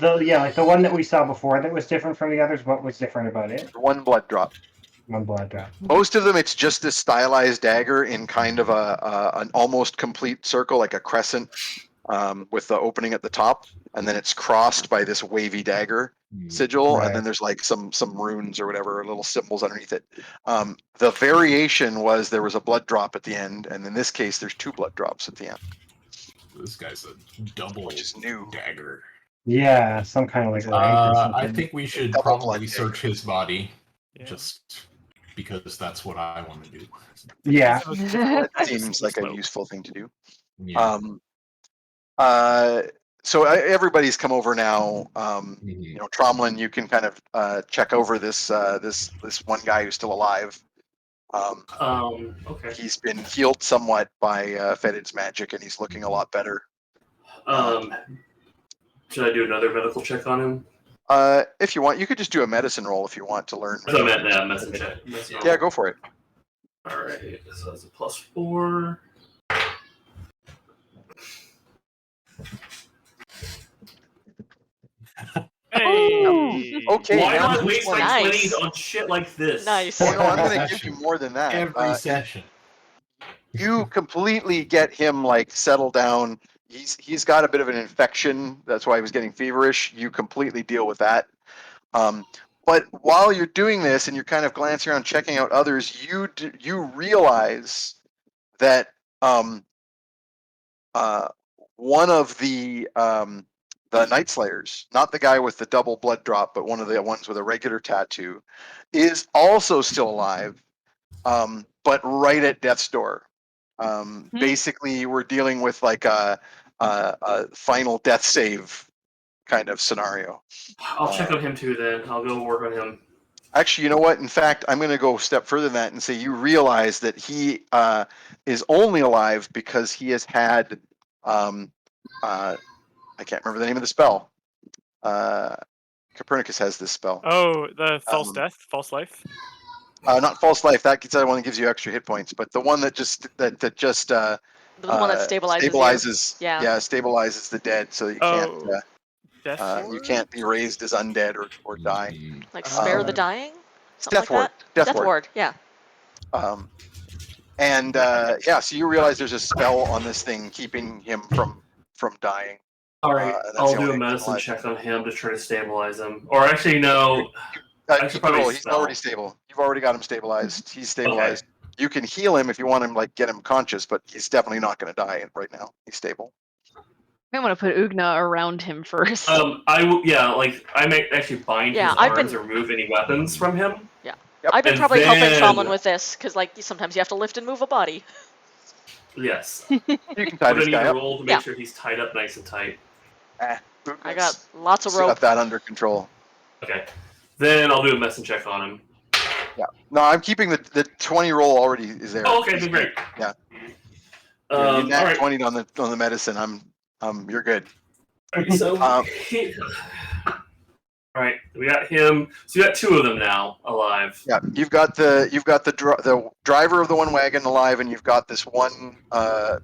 Like the one that we saw before that was different from the others. What was different about it? One blood drop. One blood drop. Most of them, it's just this stylized dagger in kind of an almost complete circle, like a crescent, with the opening at the top, and then it's crossed by this wavy dagger sigil, and then there's like some runes or whatever, little symbols underneath it. The variation was there was a blood drop at the end, and in this case, there's two blood drops at the end. This guy's a double, which is new dagger. Yeah, some kind of like. I think we should probably search his body, just because that's what I want to do. Yeah, that seems like a useful thing to do. Yeah. So everybody's come over now. Tromlin, you can kind of check over this one guy who's still alive. Okay. He's been healed somewhat by Fetid's magic, and he's looking a lot better. Should I do another medical check on him? If you want, you could just do a medicine roll if you want to learn. Medicine check. Yeah, go for it. All right, so that's a +4. Hey. Okay. Why now not the waste my 20. Nice. 20s on shit like this? Nice. Oh no, I'm Every going to give session. you more than that. Every session. You completely get him like settled down. He's got a bit of an infection. That's why he was getting feverish. You completely deal with that. But while you're doing this and you're kind of glancing around, checking out others, you realize that one of the Night Slayers, not the guy with the double blood drop, but one of the ones with a regular tattoo, is also still alive, but right at death's door. Basically, we're dealing with like a final death save kind of scenario. I'll check on him too then. I'll go work on him. Actually, you know what? In fact, I'm going to go a step further than that and say you realize that he is only alive because he has had, I can't remember the name of the spell. Copernicus has this spell. Oh, the false death, false life. Not false life. That one that gives you extra hit points, but the one that just The one that stabilizes you. Yeah. stabilizes the dead, so you Death you can't be raised as undead or die. Like spare the dying. It's Something death like ward. that. Death ward. Yeah. So you realize there's a spell on this thing keeping him from dying. All right, and that's I'll the do only a medicine alive. check on him to try to stabilize him. Or actually, no. I should probably He's spell. already stable. You've already got him stabilized. He's stabilized. You can heal him if you want him, like get him conscious, but he's definitely not going to die right now. He's stable. I want to put Ugna around him first. I may actually bind Yeah, his arms or remove any weapons from him. Yeah. Yep. I've been And probably helping then- Tomlin with this because like sometimes you have to lift and move a body. Yes. You can tie I'm this gonna need guy to up. roll to make sure he's tied up nice and tight. I got lots of Got rope. that under control. Okay. Then I'll do a medicine check on him. Yeah. No, I'm keeping the 20 roll already is there. Oh, okay, then great. Yeah. You All nat right. 20 on the medicine. You're good. Alright, so all right, we got him. So you got two of them now alive. Yeah, you've got the driver of the one wagon alive, and you've got this one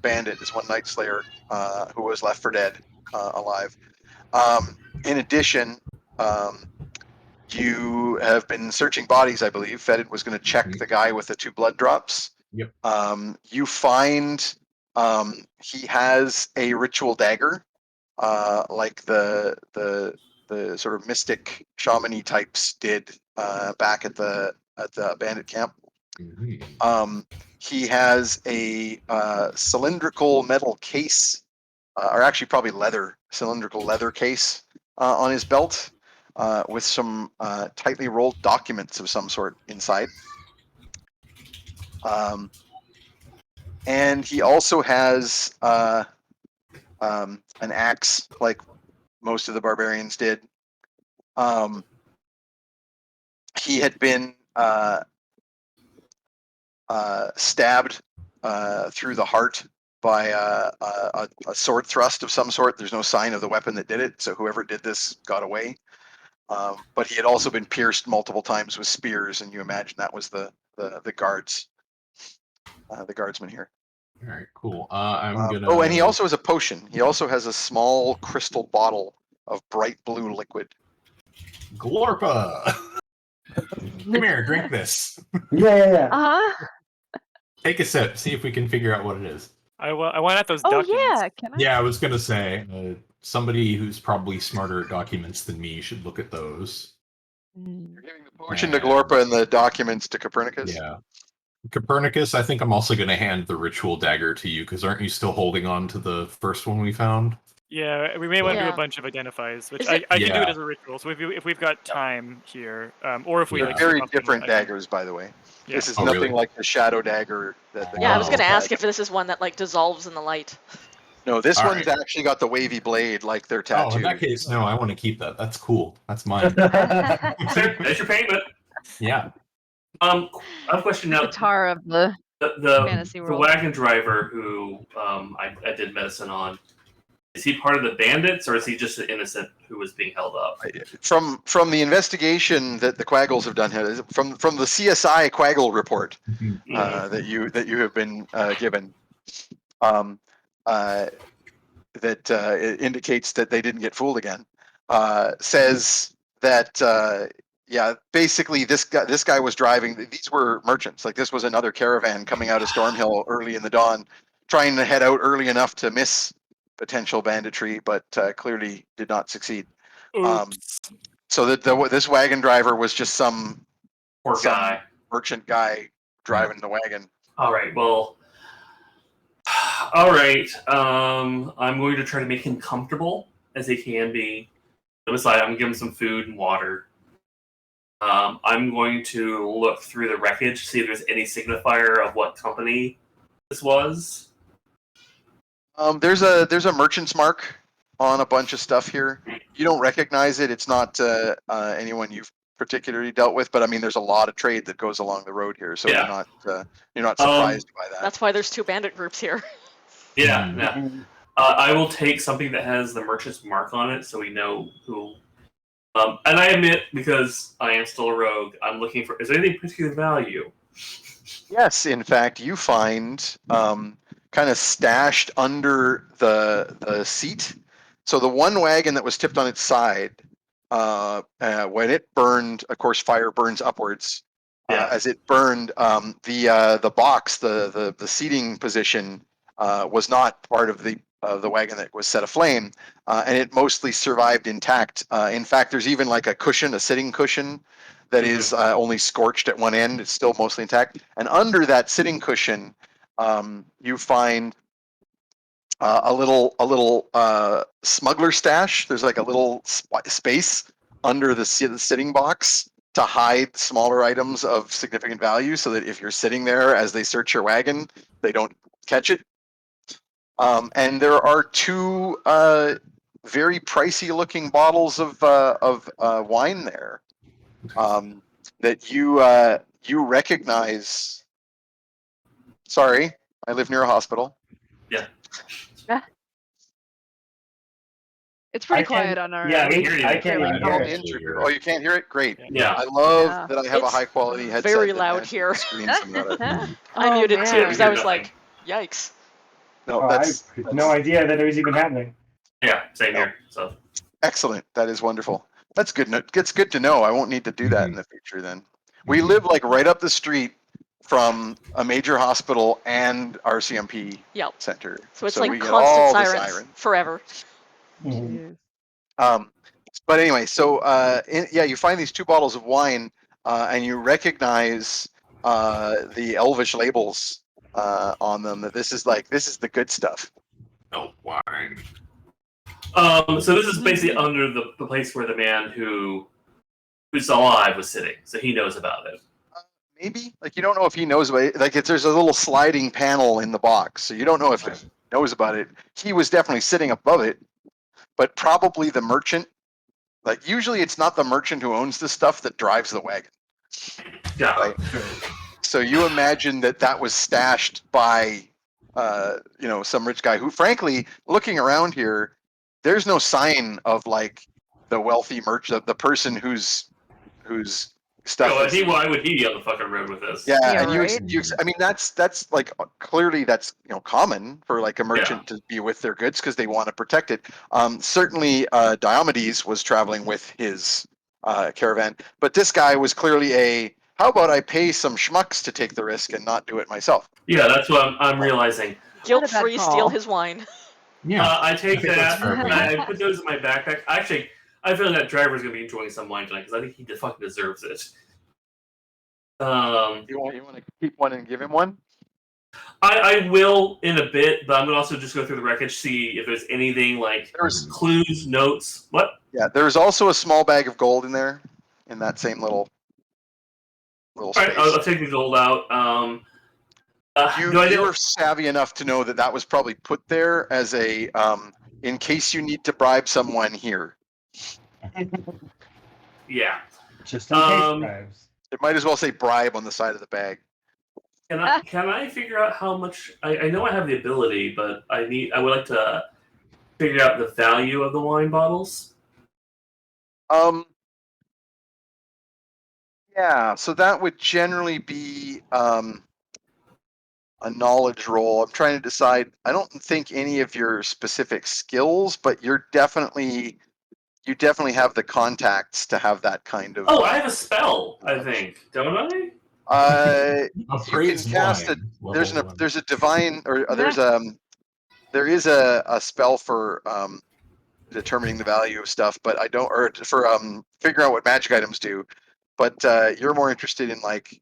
bandit, this one Night Slayer, who was left for dead, alive. In addition, you have been searching bodies, I believe. Fetid was going to check the guy with the 2 blood drops. Yep. You find he has a ritual dagger, like the sort of mystic shaman-y types did back at the bandit camp. He has a cylindrical metal case, or actually probably cylindrical leather case on his belt, with some tightly rolled documents of some sort inside. And he also has an axe, like most of the barbarians did. He had been stabbed through the heart by a sword thrust of some sort. There's no sign of the weapon that did it, so whoever did this got away. But he had also been pierced multiple times with spears, and you imagine that was the guards, the guardsmen here. All right, cool. I'm gonna. Oh, and he also has a potion. He also has a small crystal bottle of bright blue liquid. Glorpa. Come here, drink this. Yeah. Uh-huh. Take a sip. See if we can figure out what it is. I want at those Oh documents. yeah, can I? Yeah, I was gonna say somebody who's probably smarter at documents than me should look at those. You're giving the potion to Glorpa and the documents to Copernicus? Yeah. Copernicus, I think I'm also going to hand the ritual dagger to you, because aren't you still holding on to the first one we found? Yeah, we may want to do Yeah. a bunch of identifies, which Is I it- can do Yeah. it as a ritual. So if we've got time here, or if we Yeah. like Very skip off the different one, I can- daggers, by the way. Yeah. This is Oh, nothing really? like the shadow dagger. Yeah, I was gonna okay. ask if this is one that like dissolves in the light. No, this All one's actually got the wavy blade like their Oh, tattoo. in that case, no, I want to keep that. That's cool. That's mine. There's your payment. Yeah. I have a question now. Guitar of the The fantasy the world. wagon driver who I did medicine on, is he part of the bandits or is he just an innocent who was being held up? From the investigation that the Quaggles have done here, from the CSI Quaggle report that you have been given, that it indicates that they didn't get fooled again. says that basically this guy was driving. These were merchants. Like this was another caravan coming out of Stormhill early in the dawn, trying to head out early enough to miss potential banditry, but clearly did not succeed. Oops. So that this wagon driver was just some Poor guy. merchant guy driving the wagon. All right. Well. All right. I'm going to try to make him comfortable as he can be. Besides, I'm going to give him some food and water. I'm going to look through the wreckage, see if there's any signifier of what company this was. There's a merchant's mark on a bunch of stuff here. You don't recognize it. It's not anyone you've particularly dealt with, but I mean, there's a lot of trade that goes along the road here, so Yeah. you're not surprised by that. That's why there's 2 bandit groups here. Yeah. Yeah. I will take something that has the merchant's mark on it, so we know who. And I admit, because I am still a rogue, I'm looking for. Is there anything particular value? Yes, in fact, you find kind of stashed under the seat. So the one wagon that was tipped on its side, when it burned, of course, fire burns upwards. Yeah. As it burned, the box, the seating position, was not part of the wagon that was set aflame, and it mostly survived intact. In fact, there's even like a cushion, a sitting cushion, that is only scorched at one end. It's still mostly intact. And under that sitting cushion, you find a little smuggler stash. There's like a little space under the sitting box to hide smaller items of significant value, so that if you're sitting there as they search your wagon, they don't catch it. And there are 2 very pricey looking bottles of wine there. That you recognize. Sorry, I live near a hospital. Yeah. It's pretty I can- quiet on our. Yeah, I can hear you. I can't fairly even hear calm. it. Oh, you can't hear it? Great. Yeah. I love Yeah. that I have a It's high quality headset. very that loud manages to here. screen some of that. I Oh, muted too man. because I was Nothing. like, yikes. No, Oh, I that's had no idea that it was even happening. Yeah. Same here. So. excellent. That is wonderful. That's good. It's good to know. I won't need to do that in the future then. We live like right up the street from a major hospital and RCMP Yep. center. So it's we like get constant all the sirens forever. Mhm. Jeez. But anyway, so you find these 2 bottles of wine, and you recognize the elvish labels on them. That this is the good stuff. No wine. So this is basically under the place where the man who's alive was sitting, so he knows about it. Maybe like you don't know if he knows about it. Like there's a little sliding panel in the box, so you don't know if he knows about it. He was definitely sitting above it, but probably the merchant. Like usually, it's not the merchant who owns the stuff that drives the wagon. Yeah. Right. So you imagine that was stashed by, some rich guy who, frankly, looking around here, there's no sign of like the wealthy merchant, the person whose stuff. Why would he be on the fucking road with this? Yeah, Yeah, and right? I mean, that's like clearly that's common for like a merchant to be with their goods because they want to protect it. Certainly, Diomedes was traveling with his caravan, but this guy was clearly how about I pay some schmucks to take the risk and not do it myself? Yeah, that's what I'm realizing. Guilt-free call. steal his wine. Yeah. I take I think that's that. fair. I put those in my backpack. Actually, I feel like that driver's gonna be enjoying some wine tonight because I think he fucking deserves it. You want to keep one and give him one? I will in a bit, but I'm gonna also just go through the wreckage, see if there's anything like There's clues, notes. What? there's also a small bag of gold in there, in that same little All space. right, I'll take the gold out. You were savvy enough to know that was probably put there as a in case you need to bribe someone here. Yeah. Just in case, guys. It might as well say bribe on the side of the bag. Can I figure out how much? I know I have the ability, but I would like to figure out the value of the wine bottles. Yeah, so that would generally be a knowledge roll. I'm trying to decide. I don't think any of your specific skills, but you're definitely you definitely have the contacts to have that kind of. Oh, I have a spell, I think, don't I? You Appraise can cast wine, There's level 1. there's a divine or there is a spell for determining the value of stuff, but I don't, or for figuring out what magic items do. But you're more interested in like.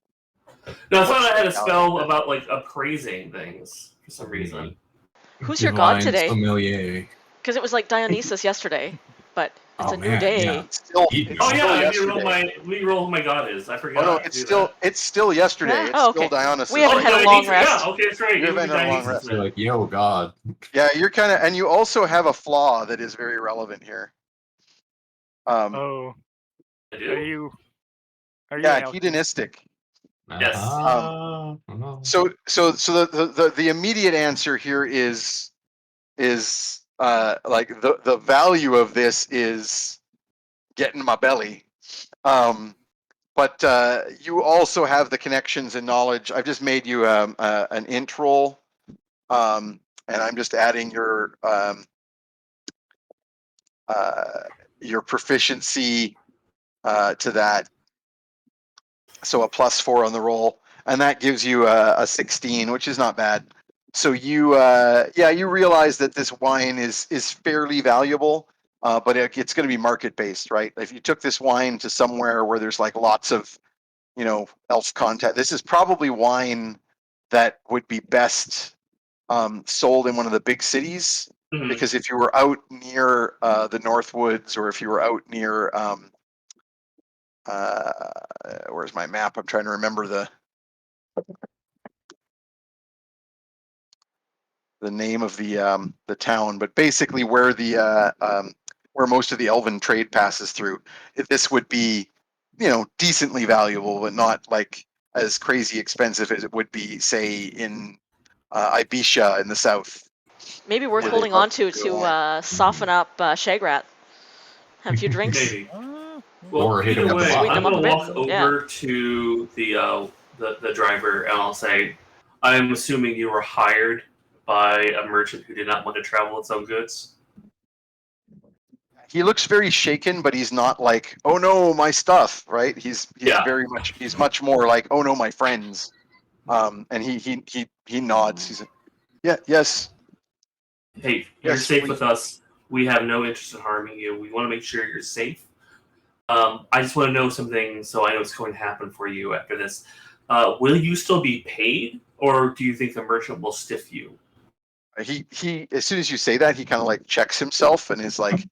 No, I thought what's I had the a value spell of it. about like appraising things for some reason. Who's your god Divine today? Sommelier. Because it was like Dionysus yesterday, but it's Oh, a new man, day. yeah. It's still. Eat It's Oh me. still yeah, yesterday. re-roll who my god is. I Oh forgot. no, to it's do still that. it's still yesterday. It's Oh, still okay. Dionysus. We haven't Oh, had a yeah, long yeah, rest. okay, that's right. You It would haven't be had a long Dionysus rest. You're then. like, yo, God. Yeah, you're kind of, and you also have a flaw that is very relevant here. Oh, I are do? you an Yeah, alchemist? hedonistic. Yes. So the immediate answer here is like the value of this is getting my belly. But you also have the connections and knowledge. I've just made you an int roll, and I'm just adding your proficiency to that. So a +4 on the roll, and that gives you a 16, which is not bad. So you you realize that this wine is fairly valuable, but it's going to be market based, right? If you took this wine to somewhere where there's like lots of elf content, this is probably wine that would be best sold in one of the big cities. Mhm. Because if you were out near the Northwoods, or if you were out near where's my map? I'm trying to remember the name of the town, but basically where where most of the elven trade passes through. This would be, decently valuable, but not like as crazy expensive as it would be, say, in Ibiza in the south. Maybe worth where they holding love on to soften up Shagrat. Have a few drinks. Maybe. Uh, Well, Or hit him either with the way, Sweeten I'm them up gonna a walk bit. Yeah. over to the driver and I'll say, I'm assuming you were hired by a merchant who did not want to travel its own goods. He looks very shaken, but he's not like, oh no, my stuff, right? He's Yeah. he's much more like, oh no, my friends. And he nods. He's like, yeah, yes, Hey, you're yes, safe please. with us. We have no interest in harming you. We want to make sure you're safe. I just want to know something so I know what's going to happen for you after this. Will you still be paid, or do you think the merchant will stiff you? He as soon as you say that, he kind of like checks himself and is like,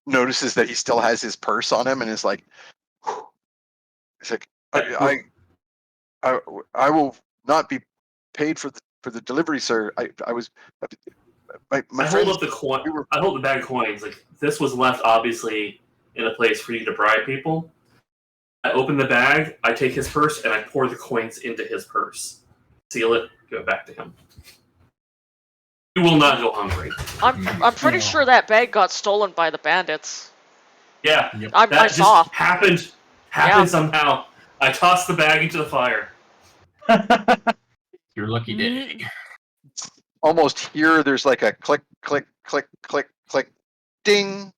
notices that he still has his purse on him and is like, whew. It's like, I will not be paid for the delivery, sir. I was my I friends. hold up the coin. We were, I hold the bag of coins. Like this was left obviously in a place for you to bribe people. I open the bag. I take his purse and I pour the coins into his purse. Seal it. Give it back to him. You will not go hungry. I'm pretty sure that bag got stolen by the bandits. Yeah, Yep. I that saw. just happened. Happened somehow. I tossed the bag into the fire. Your lucky day. almost here. There's like a click, click, click, click, click, ding,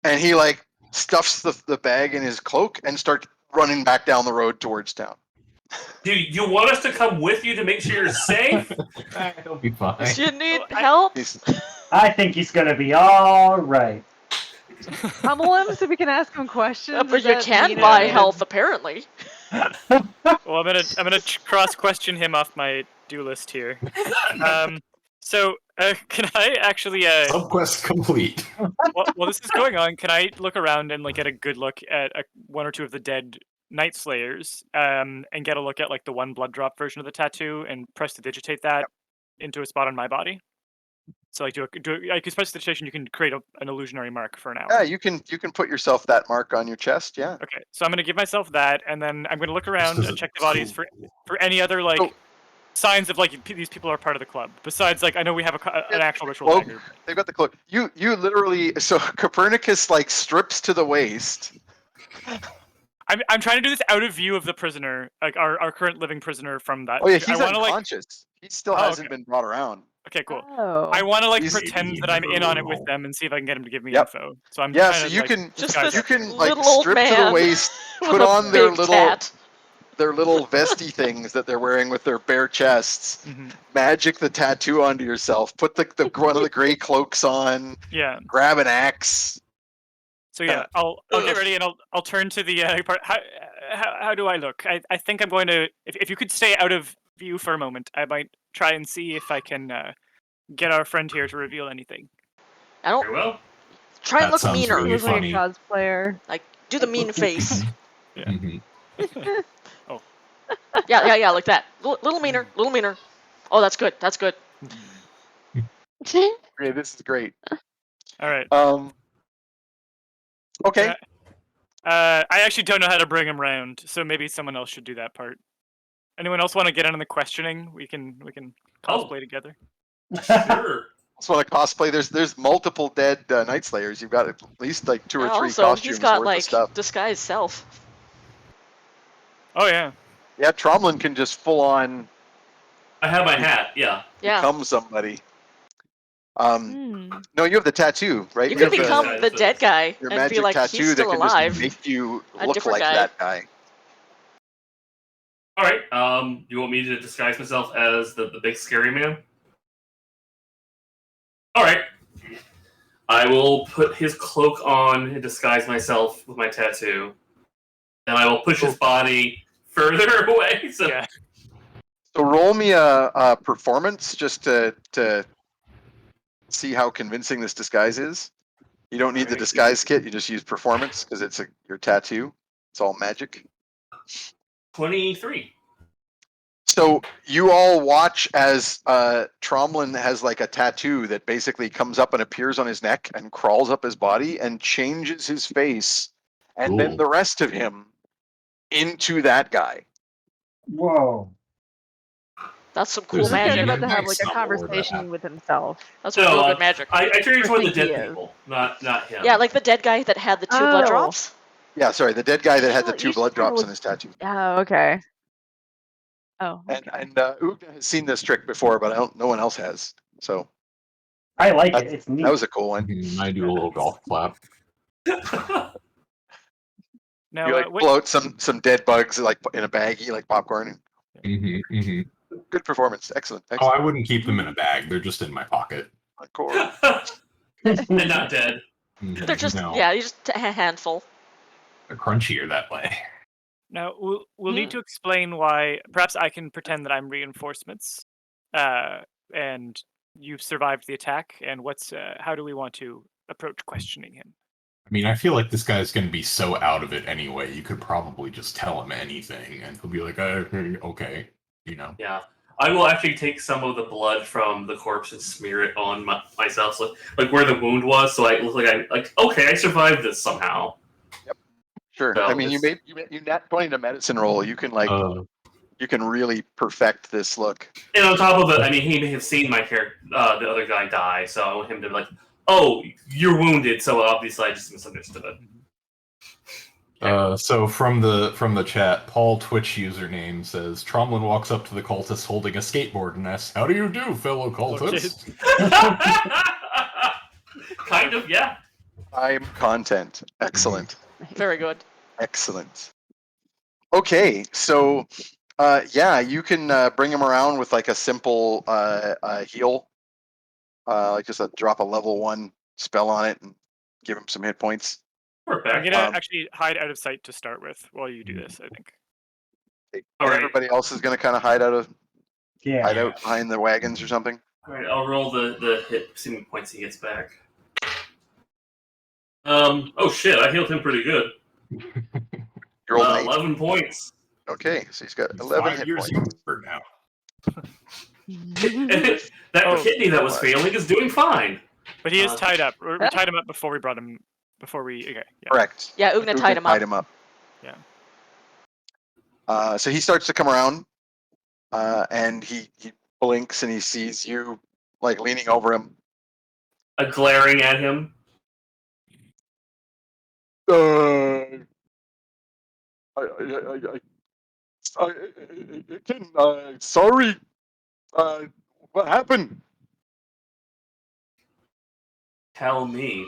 and he like stuffs the bag in his cloak and starts running back down the road towards town. Do you want us to come with you to make sure you're safe? He'll be fine. Do you need help? I think he's gonna be all right. Pummel him so we can ask him questions. But Does you that can mean buy anything? health, apparently. Well, I'm gonna cross question him off my do list here. So can I actually? Subquest complete. While this is going on, can I look around and like get a good look at one or two of the dead Night Slayers, and get a look at like the one blood drop version of the tattoo, and prestidigitate that into a spot on my body? So like like prestidigitation, you can create an illusionary mark for an hour. Yeah, you can put yourself that mark on your chest. Yeah. Okay, so I'm gonna give myself that, and then I'm gonna look around and check the bodies for any other like signs of like these people are part of the club. Besides, like I know we have an actual ritual Cloak. dagger. They've got the cloak. You literally, so Copernicus like strips to the waist. I'm trying to do this out of view of the prisoner, like our current living prisoner from that. Oh yeah, he's I wanna, unconscious. He still hasn't been brought around. Okay, cool. Oh. I want to like He's- pretend that I'm in on it with them and see if I can get him to give me Yep. info. So I'm Yeah, trying so to, you like, can Just disguise this you that. can like little old strip to the man waist, with put a on their big little tat. vesty things that they're wearing with their bare chests. Mhm. Magic the tattoo onto yourself. Put the one of the gray cloaks on. Yeah. Grab an axe. So yeah, I'll get ready and I'll turn to the part. How do I look? I think I'm going to. If you could stay out of view for a moment, I might try and see if I can get our friend here to reveal anything. I don't Very well. try and That look sounds meaner. really Look like funny. a cosplayer. Like do the mean face. Yeah. Mhm. Yeah, like that. Little meaner, little meaner. Oh, that's good. That's good. Okay, this is great. All right. Okay. I actually don't know how to bring him round, so maybe someone else should do that part. Anyone else want to get in on the questioning? We can cosplay together. Sure. Just want to cosplay. There's multiple dead Night Slayers. You've got at least like 2 or 3 Also, costumes he's got worth like of stuff. disguise self. Oh yeah. Yeah, Tromlin can just full on I have my hat. Yeah. Yeah. become somebody. Hmm. No, you have the tattoo, right? You You could have become the- the dead guy your and be magic like, tattoo he's that still can alive. just make you A look different like guy. that guy. All right. You want me to disguise myself as the big scary man? All right. I will put his cloak on and disguise myself with my tattoo, and I will push his body further away. So Yeah. So roll me a performance just to see how convincing this disguise is. You don't need the Alright. disguise kit. You just use performance because it's your tattoo. It's all magic. 23. So you all watch as Tromlin has like a tattoo that basically comes up and appears on his neck and crawls up his body and changes his face and then Cool. the rest of him into that guy. Whoa. That's some There's cool This guy's magic. about to have like Nice, a not more of that. conversation with himself. That's No, real good magic. I turned toward the think he dead is. people, not him. Yeah, like the dead guy that had the 2 blood Oh. drops. Yeah, sorry, the dead guy that had the Well, 2 you blood just kinda drops look- on his tattoo. Oh, okay. Oh. And Ugna has seen this trick before, but no one else has. So I like it. It's neat. that was a cool one. I do a little golf clap. Now, You like blow out some dead bugs like in a baggie, like popcorn. Good performance. Excellent. Oh, Excellent. I wouldn't keep them in a bag. They're just in my pocket. Cool. and not dead. They're just, No, yeah, you just a handful. they're crunchier that way. Now we'll need to explain why. Perhaps I can pretend that I'm reinforcements, and you've survived the attack. And how do we want to approach questioning him? I mean, I feel like this guy's going to be so out of it anyway. You could probably just tell him anything, and he'll be like, "Okay," you know. Yeah. I will actually take some of the blood from the corpse and smear it on myself, so, like where the wound was, so I look like okay, I survived this somehow. Sure. So I mean, you nat 20 to medicine roll. You can you can really perfect this look. And on top of it, I mean, he may have seen my character, the other guy die, so I want him to be like, "Oh, you're wounded," so obviously I just misunderstood it. So from the chat, Paul Twitch username says Tromlin walks up to the cultist holding a skateboard and asks, "How do you do, fellow cultists?" Kind of, yeah. I'm content. Excellent. Very good. Excellent. Okay, so yeah, you can bring him around with like a simple heal, like just drop a level 1 spell on it and give him some hit points. I'm Perfect. gonna actually hide out of sight to start with while you do this. I think. And Alright. everybody else is going to kind of hide out Yeah. behind the wagons or something. All right, I'll roll the hit, see how many points he gets back. Oh shit, I healed him pretty good. You rolled an 8. 11 points. Okay, so he's got He's 11 5 hit years points. younger now. That Oh. kidney that was failing is doing fine. But he is Uh, tied up. We tied him up before we brought him. Before we. Okay. Yeah. Correct. Yeah, Ugna tied him up. Yeah. So he starts to come around, and he blinks and he sees you like leaning over him. Glaring at him. Sorry. What happened? tell me.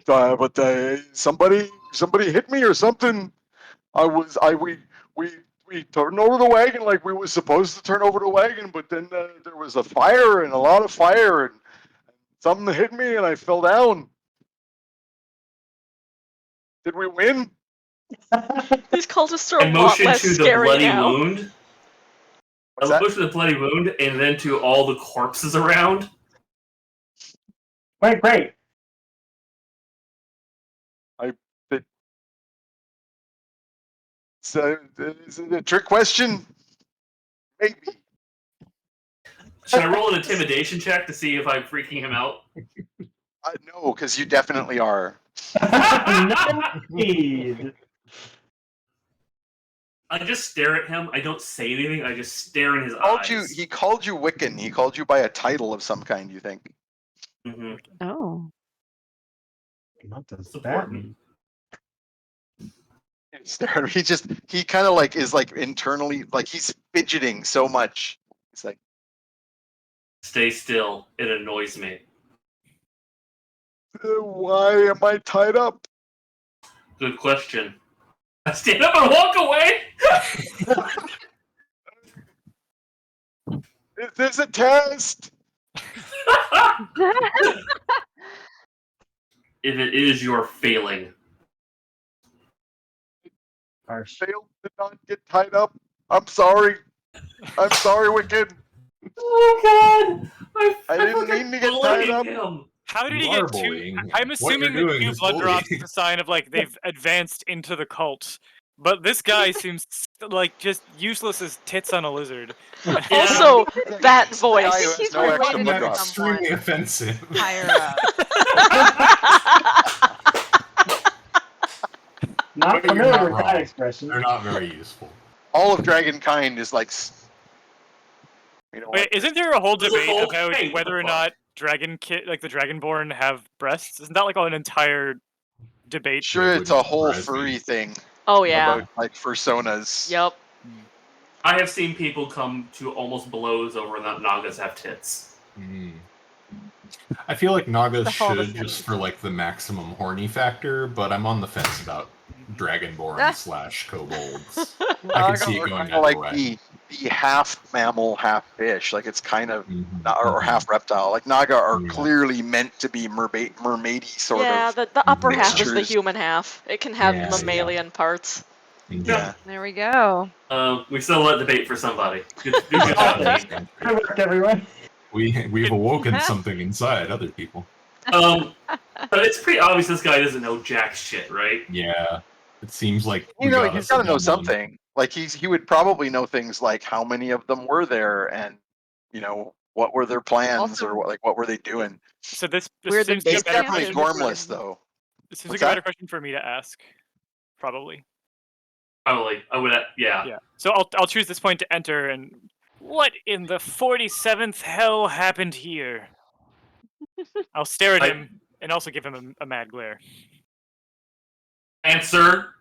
But somebody hit me or something. We turned over the wagon like we was supposed to turn over the wagon, but then there was a fire and a lot of fire, and something hit me and I fell down. Did we win? These cultists are a And lot motion less to the scary bloody now. wound. What's I that? motion to the bloody wound, and then to all the corpses around. Wait, great. So, is it a trick question? Maybe. Should I roll an intimidation check to see if I'm freaking him out? No, because you definitely are. No need. I just stare at him. I don't say anything. I just stare in his eyes. He called you Wiccan. He called you by a title of some kind, you think? Mm-hmm. Oh. What does It's that important. mean? He kind of like is like internally, like he's fidgeting so much. He's like, Stay still. It annoys me. why am I tied up? Good question. I stand up and walk away. Is this a test? If it is, you're failing. Harsh. Failed to not get tied up. I'm sorry. I'm sorry, Wiccan. Oh God! I didn't mean to get tied up. Him. How did he You are get two? bullying. I'm What you're assuming that doing two is blood drops is bullying. a sign of like they've advanced into the cult. But this guy seems like just useless as tits on a lizard. Also, that He's the guy voice. who has He's no extra related blood to drops. someone. Extremely offensive. Higher up. Not But you're familiar not with wrong. that expression. They're not very useful. All of Dragonkind is like, you know Wait, what? isn't there a whole There's a debate whole- about hey, what whether the or fuck? not like the Dragonborn have breasts? Isn't that like an entire debate? Sure, it's a whole furry thing Oh yeah. about like personas. Yep. I have seen people come to almost blows over that Nagas have tits. Mm. I feel like Nagas The whole should thing. just for like the maximum horny factor, but I'm on the fence about Dragonborn / kobolds. I can see it Nagas are going kinda either like way. the half mammal, half fish. Like it's kind of Mhm, or mhm. half reptile. Like Naga are Yeah. clearly meant to be mermaidy sort Yeah, of. the upper half is the mixtures. human half. It can have Yeah, mammalian parts. Yeah. There we go. We still let debate for somebody. Good job, team. Good work, everyone. We've awoken something inside other people. But it's pretty obvious this guy doesn't know jack shit, right? Yeah, it seems like You we know, got he's us got a to know dumb one. something. Like he would probably know things like how many of them were there, and you know what were their plans, Also- or what were they doing. So this Where the seems to be a He's base better definitely camp question. gormless, though. This seems What's like a better that? question for me to ask. Probably. Probably. I would. Yeah. Yeah. So I'll choose this point to enter. And what in the 47th hell happened here? I'll stare at him and also give him a mad glare. Answer.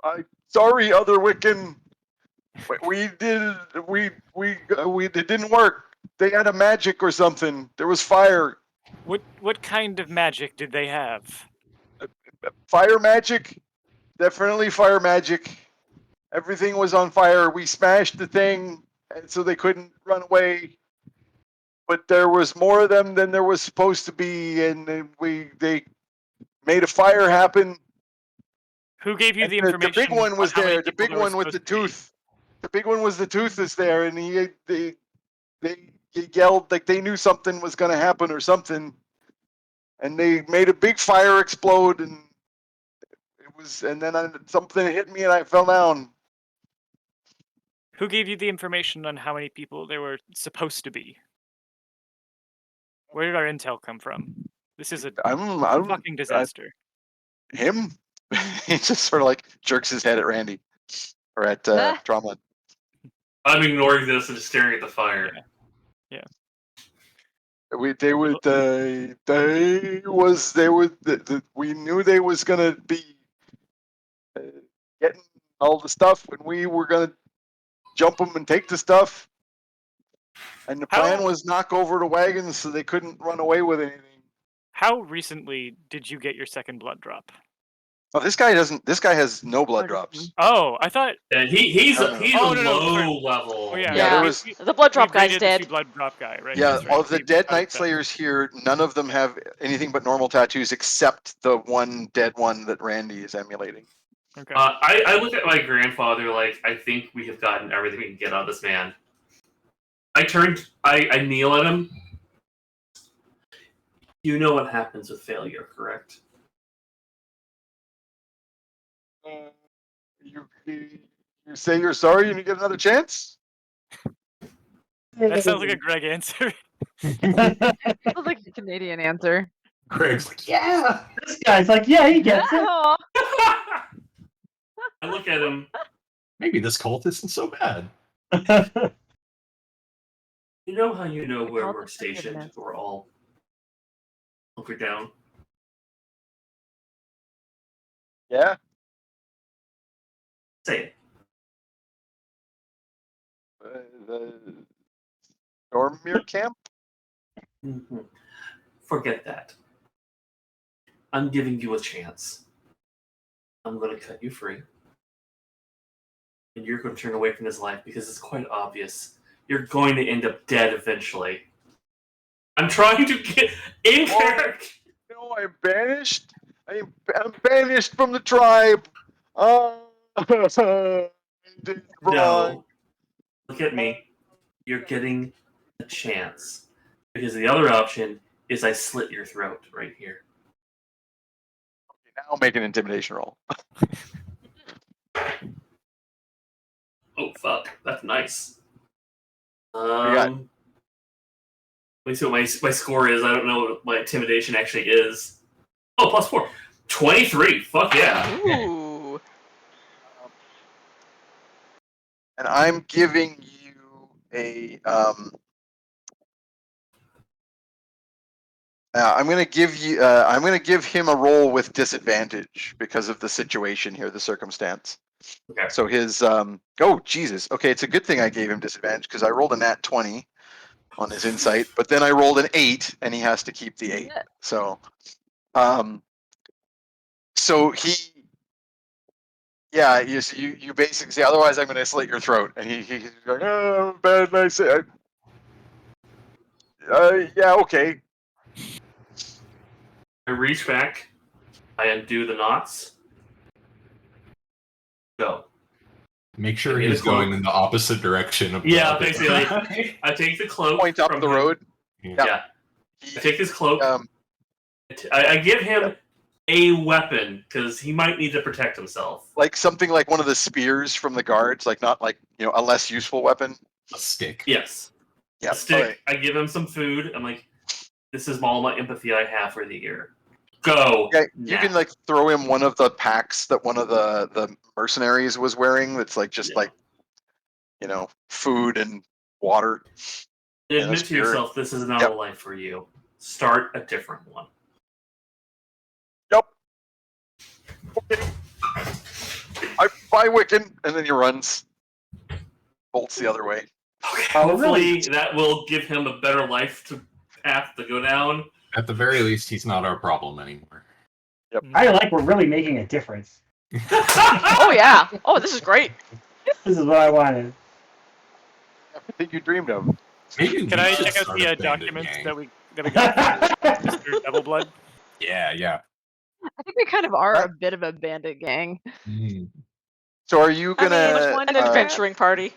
I sorry, other Wiccan. It didn't work. They had a magic or something. There was fire. What kind of magic did they have? Fire magic. Definitely fire magic. Everything was on fire. We smashed the thing, and so they couldn't run away. But there was more of them than there was supposed to be, and they made a fire happen. Who gave you And the information? The big one was on how many there. The people big were one with the supposed to be? tooth. The big one was the tooth is there, and they yelled like they knew something was going to happen or something, and they made a big fire explode, and then something hit me and I fell down. Who gave you the information on how many people there were supposed to be? Where did our intel come from? This is a I'm fucking disaster. him. He just sort of like jerks his head at Randy or at Drama. I'm ignoring this and just staring at the fire. Yeah. We knew they was gonna be getting all the stuff, and we were gonna jump them and take the stuff. And the How- plan was knock over the wagons so they couldn't run away with anything. How recently did you get your second blood drop? Oh, this guy doesn't. This guy has no blood drops. Oh, I thought. And he's No, a, no. he's Oh, a no, no, low sorry. level. Oh yeah, Yeah, there we- was- we- The blood drop we guy's raided dead. The blood drop guy, right? Yeah, That's right. of the We dead got it Night done. Slayers here, none of them have anything but normal tattoos except the one dead one that Randy is emulating. Okay. I look at my grandfather like, I think we have gotten everything we can get out of this man. I kneel at him. You know what happens with failure, correct? You say you're sorry and you get another chance? That sounds like a Greg answer. Sounds like a Canadian answer. Craig's like, yeah. This guy's like, yeah, he gets it. Oh, I look at him. Maybe this cult isn't so bad. You know how you know The where cult we're of stationed? forgiveness. We're all hunkered down. Yeah. Say it. The Stormere camp? Mhm. Forget that. I'm giving you a chance. I'm going to cut you free. And you're going to turn away from this life because it's quite obvious. You're going to end up dead eventually. I'm trying to get in character. No, I'm banished. I'm banished from the tribe. Did wrong. No. Look at me. You're getting a chance. Because the other option is I slit your throat right here. Now make an intimidation roll. Oh, fuck. That's nice. got? Let me see what my score is. I don't know what my intimidation actually is. Oh, +4. 23. Fuck yeah. Ooh. And I'm giving you a I'm gonna give him a roll with disadvantage because of the situation here, the circumstance. Okay. So his oh Jesus. Okay, it's a good thing I gave him disadvantage because I rolled a nat 20 on his insight, but then I rolled an 8 and he has to keep the 8. So so he yeah, you basically say otherwise I'm gonna slit your throat, and he's going, oh bad nice yeah, okay. I reach back. I undo the knots. Go. Make sure Give me he's the cloak. going in the opposite direction of Yeah, the basically. I take the cloak. Point up from the him. road. Yeah. He, I take his cloak. um, I give him a weapon because he might need to protect himself. like something like one of the spears from the guards, like not like a less useful weapon. A stick. Yes. Yeah, A stick. okay. I give him some food. I'm like, this is all my empathy I have for the year. Go. Yeah, you now. can like throw him one of the packs that one of the mercenaries was wearing. That's like just like food and water. Admit to spear. yourself, this is not Yep. a life for you. Start a different one. Yep. Okay. I buy Wiccan, and then he runs, bolts the other way. Okay. Oh, Hopefully really? that will give him a better life path to go down. At the very least, he's not our problem anymore. I like we're really making a difference. Oh yeah. Oh, this is great. This is what I wanted. Everything you dreamed of. Maybe Can we I should check out start the a bandit documents gang. that we got from Mr. Double Blood? Yeah. I think we kind of are a bit of a bandit gang. Mm. So are you gonna? Which one An do you adventuring party.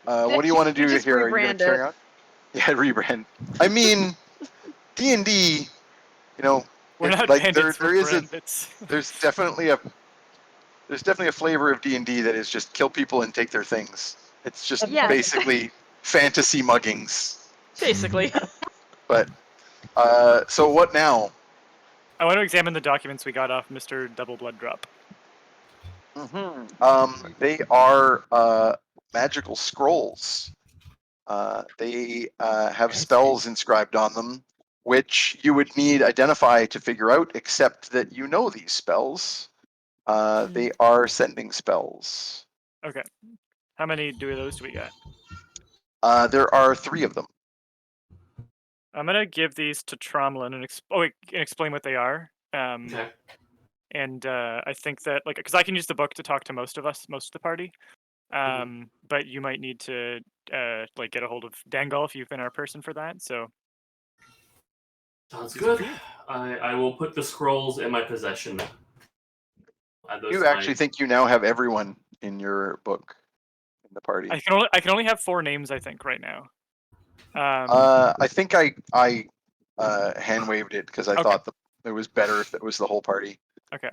What do you want to do Just here? Are you gonna rebrand carry it. on? Yeah, rebrand. I mean, D&D. We're not like bandits, there we're is bandits. there's definitely a flavor of D&D that is just kill people and take their things. It's just Yes. basically fantasy muggings. Basically. But so what now? I want to examine the documents we got off Mr. Double Blood Drop. They are magical scrolls. They have spells inscribed on them, which you would need identify to figure out, except that you know these spells. They are sending spells. Okay. How many of those do we got? There are 3 of them. I'm gonna give these to Tromlin and explain what they are. Okay. And I think that because I can use the book to talk to most of the party. But you might need to get a hold of Dangal if you've been our person for that. So Sounds These are for good. you. I will put the scrolls in my possession. At those You actually times. think you now have everyone in your book in the party. I can only have 4 names, I think, right now. I think I hand waved it because I Okay. thought it was better if it was the whole party. Okay.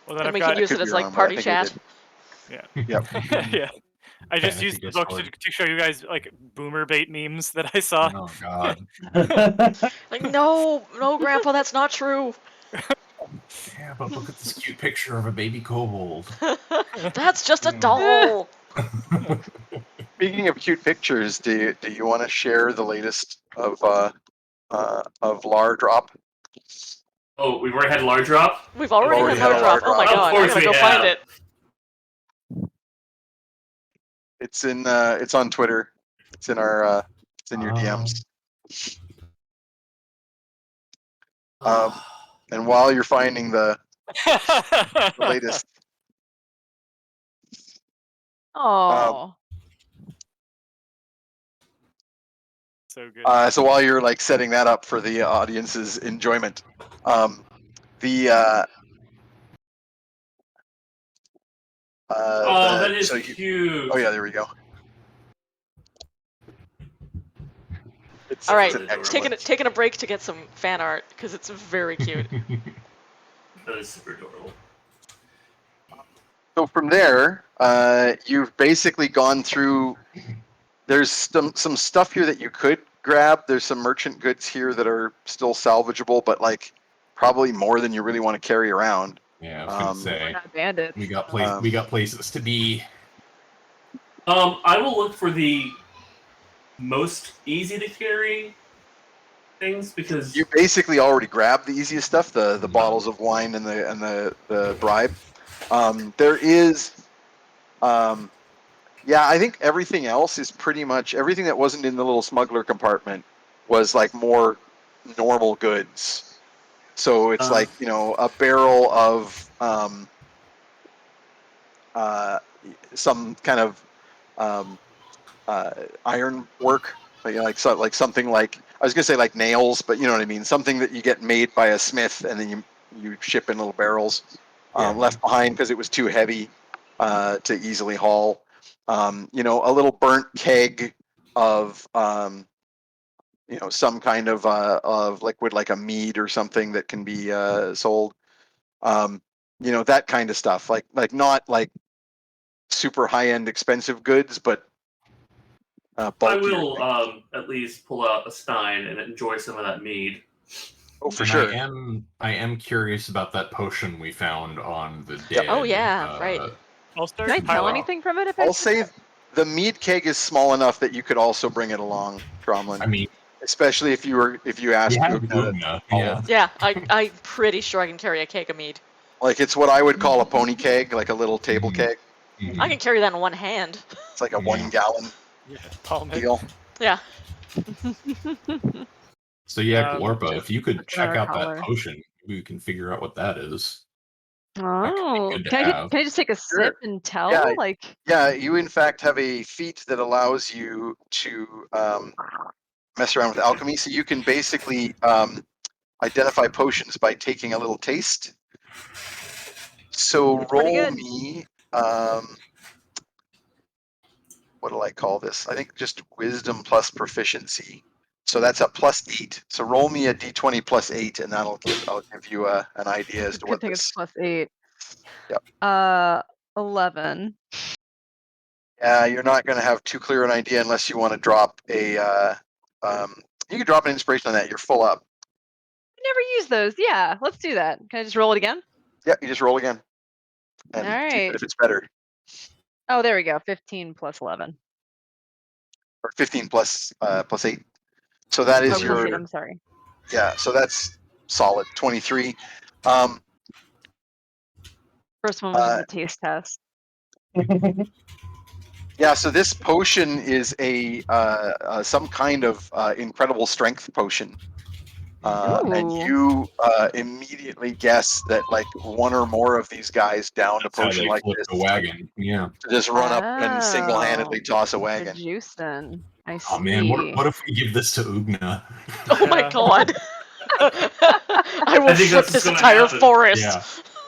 Well, then And I've we got can use could it as be like wrong, but I party think I chat. did. yeah. Yep. Yeah. I just Panic used the against book Discord. to show you guys boomer bait memes that I saw. Oh God. Like, no, Grandpa, that's not true. Yeah, but look at this cute picture of a baby kobold. That's just a doll. Speaking of cute pictures, do you want to share the latest of Lar Drop? Oh, we've already had large drop. We've already already had had a Lar Drop. Oh my Lar Drop. Of god, I course gotta we go find have. it. It's in it's on Twitter. It's in our it's in your DMs. And while you're finding the latest, Oh. So good. so while you're setting that up for the audience's enjoyment, that is so cute. oh yeah, there we go. All right, it's an excellent. taking a break to get some fan art because it's very cute. That is super adorable. So from there, you've basically gone through. There's some stuff here that you could grab. There's some merchant goods here that are still salvageable, but probably more than you really want to carry around. Yeah, I was gonna We're say not bandits. we got places to be. I will look for the most easy to carry things because You basically already grabbed the easiest stuff, the bottles of wine and the bribe. There is, yeah, I think everything else is pretty much everything that wasn't in the little smuggler compartment was more normal goods. So it's a barrel of some kind of iron work, something I was gonna say nails, but you know what I mean. Something that you get made by a smith and then you ship in little barrels, left behind because it was too heavy to easily haul. A little burnt keg of some kind of liquid like a mead or something that can be sold. That kind of stuff. Not super high end expensive goods, but I bulkier will things. at least pull out a stein and enjoy some of that mead. Oh, for And sure. I am curious about that potion we found on the dead. Oh yeah, right. I'll start Can I tell piling. anything from it? If I'll say the mead keg is small enough that you could also bring it along, Tromlin. I mean, Especially if you asked you have Ugna to Ugna, haul yeah. it. Yeah, I'm pretty sure I can carry a keg of mead. It's what I would call a pony keg, like a little table Mhm. keg. Mhm. I can carry that in one hand. It's like a 1 gallon Yeah, palm it. deal. Yeah. So yeah, Glorpa, if you could What's in our check out collar? that potion, maybe we can figure out what that is. Oh, good to can have. I just take a Sure. sip and tell? Yeah. Like, Yeah, you in fact have a feat that allows you to mess around with alchemy. So you can basically identify potions by taking a little taste. So it's pretty roll good. me, what do I call this? I think just wisdom plus proficiency. So that's a +8. So roll me a d20 +8, and I'll give you an idea as to Good what thing it's this. +8. Yep. 11. Yeah, you're not going to have too clear an idea unless you want to drop a. You can drop an inspiration on that. You're full up. I never use those. Yeah, let's do that. Can I just roll it again? Yeah, you just roll again. And All see right. if it's better. Oh, there we go. 15 plus 11. Or 15 +8. So that is Oh, your. +8. I'm sorry. Yeah, so that's solid 23. First one was just a taste test. Yeah, so this potion is a some kind of incredible strength potion. And Ooh. you immediately guess that like one or more of these guys downed a That's how potion they like flip this the wagon. Yeah. to just run up and Oh. single-handedly toss a The wagon. juice then. I see. Oh man, what if we give this to Ugna? Oh my Yeah. god. I will I think flip that's this gonna entire happen. forest. Yeah.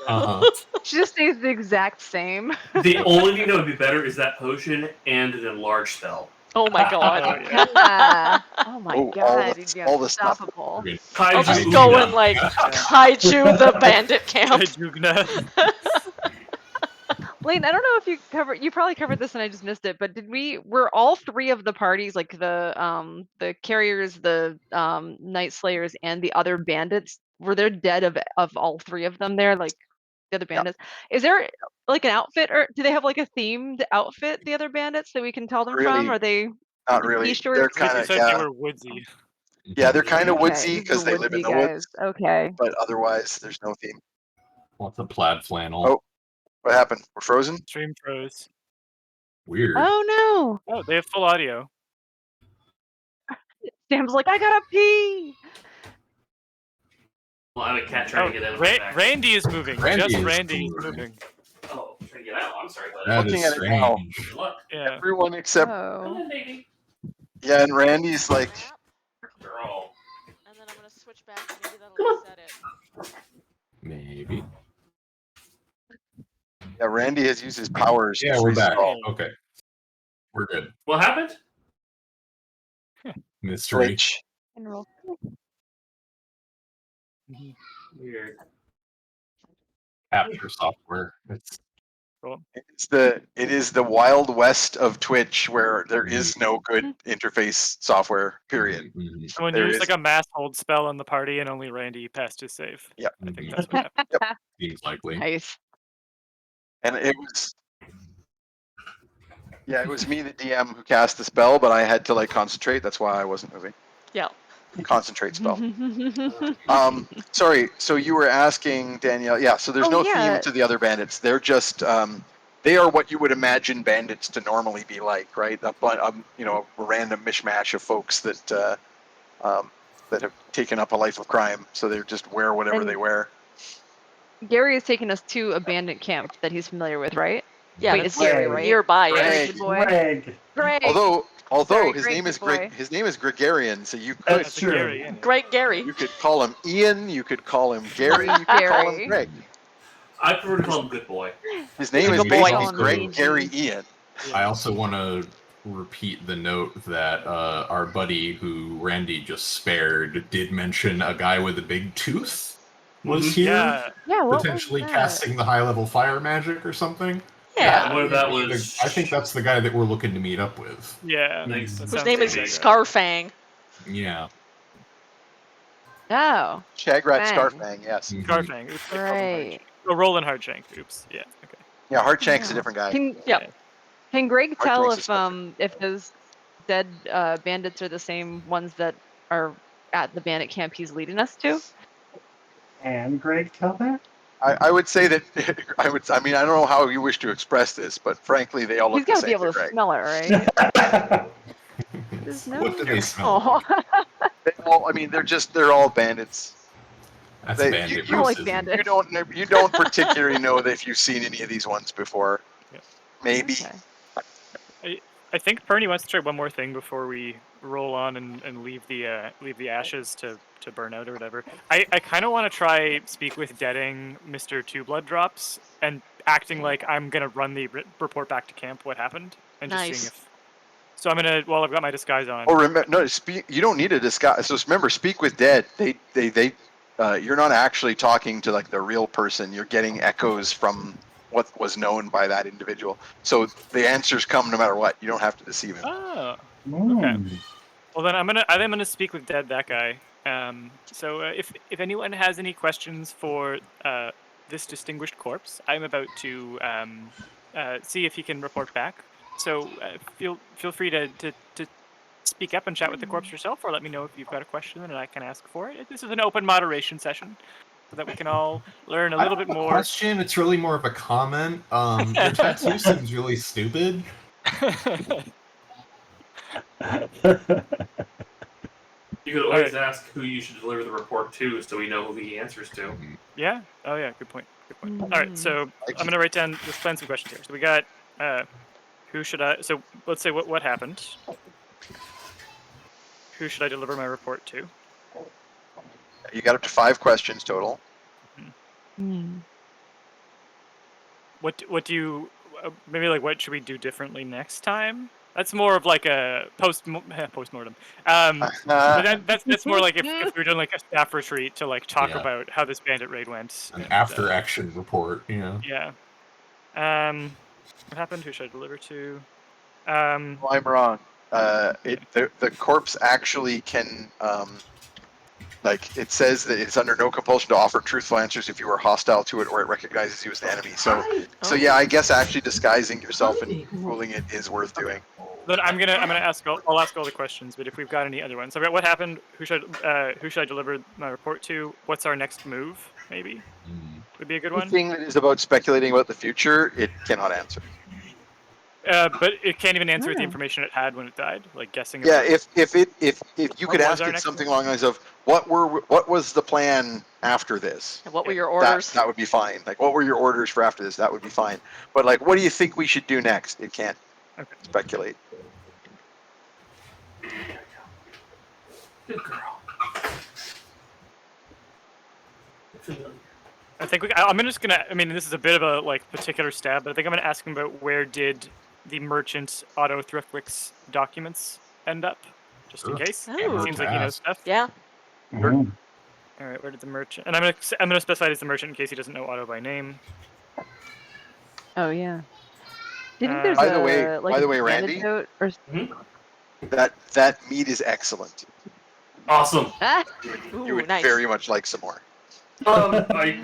Uh-huh. She just stays the exact same. The only thing that would be better is that potion and an enlarge spell. Oh my god. Oh, yeah. Yeah. Oh my Oh, god, he'd be all the stuff. unstoppable. I'll Kaiju just Ugna. go in like Kaiju the bandit camp. Jugna. Lane, I don't know if you probably covered this and I just missed it, but were all three of the parties, like the carriers, the Night Slayers, and the other bandits, were there dead of all three of them there, like the other bandits? Is there like an outfit, or do they have like a themed outfit, the other bandits, that we can tell them from? Really, Are they not really. t-shirts? They're They kind of said they were woodsy. yeah, they're kind of Okay, woodsy these are because the they live in woodsy the woods. guys. Okay. But otherwise, there's no theme. What's a plaid flannel? Oh. What happened? We're frozen? Stream froze. Weird. Oh Oh, they have full audio. no! Sam's like, I gotta pee. Well, I have a cat trying Oh, to get out of Ra- my back. Randy is moving. Randy Just is Randy is moving. moving. Oh, trying to get out. I'm sorry, bud. That Looking is at it now. strange. Good luck. Yeah. Everyone except Oh. Come on, baby. yeah, and Randy's like Girl. And then I'm gonna switch back and maybe that'll reset it. Maybe. yeah, Randy has used his powers. Yeah, to we're freeze back. it all. Okay. We're good. What happened? Mystery. Glitch. And roll. Weird. Capture software. It's It is the wild west of Twitch where there is no good interface software. Period. Mhm. Someone There used is- like a mass hold spell on the party and only Randy passed his save. Yep. I think Mhm. that's what happened. Seems likely. Nice. And it was yeah, it was me, the DM, who cast the spell, but I had to like concentrate. That's why I wasn't moving. Yeah. Concentrate spell. Sorry. So you were asking Danielle. Yeah. So there's Oh, no yeah. theme to the other bandits. They're just they are what you would imagine bandits to normally be like, right? A random mishmash of folks that that have taken up a life of crime. So they just wear whatever And- they wear. Gary has taken us to a bandit camp that he's familiar with, right? Yeah, Wait, that's it's Gary, right? nearby. Yeah. Greg. Good boy. Greg. Greg. Although Sorry, his Greg, name is good boy. Greg, his name is Gregarion, so you could That's That's a true. Gary, isn't it? Great Gary. you could call him Ian, you could call him Gary, you could call Gary. him Greg. I prefer to call him Good Boy. His name He's is a good boy. basically Greg Easy. Gary Ian. I also want to repeat the note that our buddy who Randy just spared did mention a guy with a big tooth was here, Yeah. Yeah, what potentially was that? casting the high-level fire magic or something. Yeah. What if that was? I think that's the guy that we're looking to meet up with. Yeah. Thanks. that Whose sounds name is like Scarfang. Yeah. Oh, Shagrat Fang. Scarfang, yes. Mhm. Scarfang. Oops, I called him right. Hardshank. Oh, Roland Hardshank. Oops. Yeah. Okay. Yeah, Hardshank's a Yeah. different guy. Can Greg tell Heartbreak's if those dead bandits are the same ones that are at the bandit camp he's leading us to? And Greg tell that? I would say that I don't know how you wish to express this, but frankly they all He's look the got to be same able to to Greg. smell it, right? There's no- What do they smell? Oh, They all, they're all bandits. That's They- bandit you- smell like racism. bandits. You don't particularly know that if you've seen any of these ones before. Yeah. Maybe. Okay. I think Perny wants to try one more thing before we roll on and leave the ashes to burn out or whatever. I kind of want to try speak with deading Mr. Two Blood Drops and acting like I'm gonna run the report back to camp what happened and just Nice. seeing if. So I'm gonna I've got my disguise on. Oh, remember, no, you don't need a disguise. So remember, speak with dead. They you're not actually talking to like the real person. You're getting echoes from what was known by that individual. So the answers come no matter what. You don't have to deceive him. Oh. Mm. Well then I'm gonna speak with Dead, that guy. So if anyone has any questions for this distinguished corpse, I'm about to see if he can report back. So feel free to speak up and chat with the corpse yourself, or let me know if you've got a question and I can ask for it. This is an open moderation session, so that we can all learn a little bit more. Question. It's really more of a comment. Your tattoo seems really stupid. You could always ask who you should deliver the report to, so we know who he answers to. Yeah. Oh yeah. Good point. Good point. All right. So I'm gonna write down. Let's plan some questions here. So we got. Who should I? So let's say what happened. Who should I deliver my report to? You got up to 5 questions total. What do you maybe like what should we do differently next time? That's more of like a postmortem. But that's more like if we were doing like a staff retreat to like talk about how this bandit raid went. An after action report, you know. Yeah. What happened? Who should I deliver to? Well, I'm wrong. The corpse actually can, like, it says that it's under no compulsion to offer truthful answers if you are hostile to it or it recognizes you as the enemy. So yeah, I guess actually disguising yourself and fooling it is worth doing. But I'm gonna ask. I'll ask all the questions. But if we've got any other ones, so what happened? Who should I deliver my report to? What's our next move? Maybe would be a good one. Anything that is about speculating about the future, it cannot answer. But it can't even answer with the information it had when it died, like guessing. Yeah, about if you could ask it something along the lines of what was the plan after this? And what were your orders? That would be fine. Like, what were your orders for after this? That would be fine. But like, what do you think we should do next? It can't speculate. Good girl. I think I'm just gonna. I mean, this is a bit of a like particular stab, but I think I'm gonna ask him about where did the merchant Otto Thriftwick's documents end up, just in case. Ooh. Seems like he knows stuff. Yeah. Mhm. All right, where did the merchant? And I'm gonna specify it as the merchant in case he doesn't know Otto by name. Oh yeah. Didn't there's By a the way, Randy, antidote or that meat is excellent. Awesome. You would nice. very much like some more.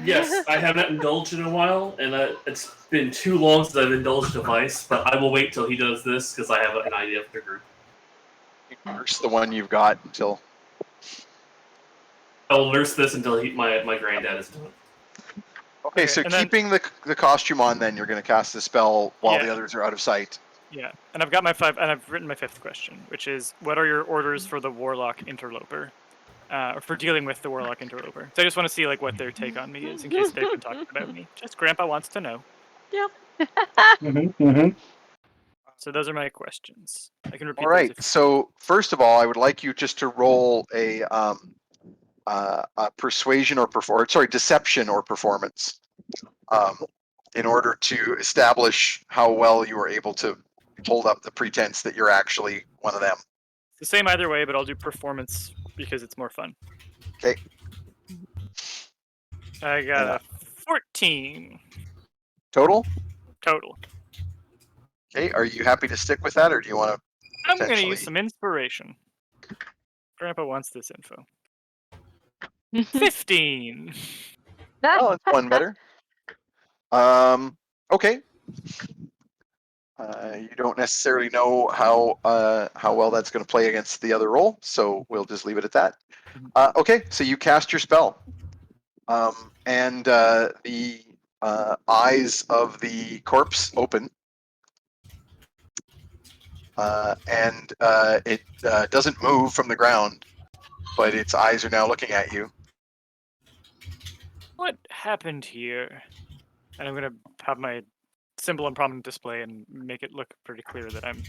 Yes, I haven't indulged in a while, and it's been too long since I've indulged a vice, but I will wait till he does this, because I have an idea for the group. Nurse the one you've got until... I will nurse this until my granddad is done. Okay, so keeping the costume on, then you're going to cast the spell while the others are out of sight. Yeah, and I've got my 5, and I've written my 5th question, which is, what are your orders for the Warlock Interloper? Or for dealing with the Warlock Interloper. So I just want to see like what their take on me is, in case they've been talking about me. Just Grandpa wants to know. Yeah. So those are my questions. I can repeat. All right. So first of all, I would like you just to roll a persuasion or deception or performance, in order to establish how well you are able to hold up the pretense that you're actually one of them. It's the same either way, but I'll do performance because it's more fun. Okay. I got a 14 total. Total. Okay. Are you happy to stick with that, or do you want to? I'm going to use some inspiration. Grandpa wants this info. 15. Oh, it's one better. Okay. You don't necessarily know how well that's going to play against the other roll, so we'll just leave it at that. Okay, so you cast your spell, and the eyes of the corpse open, and it doesn't move from the ground, but its eyes are now looking at you. What happened here? And I'm going to have my symbol on prominent display and make it look pretty clear that I'm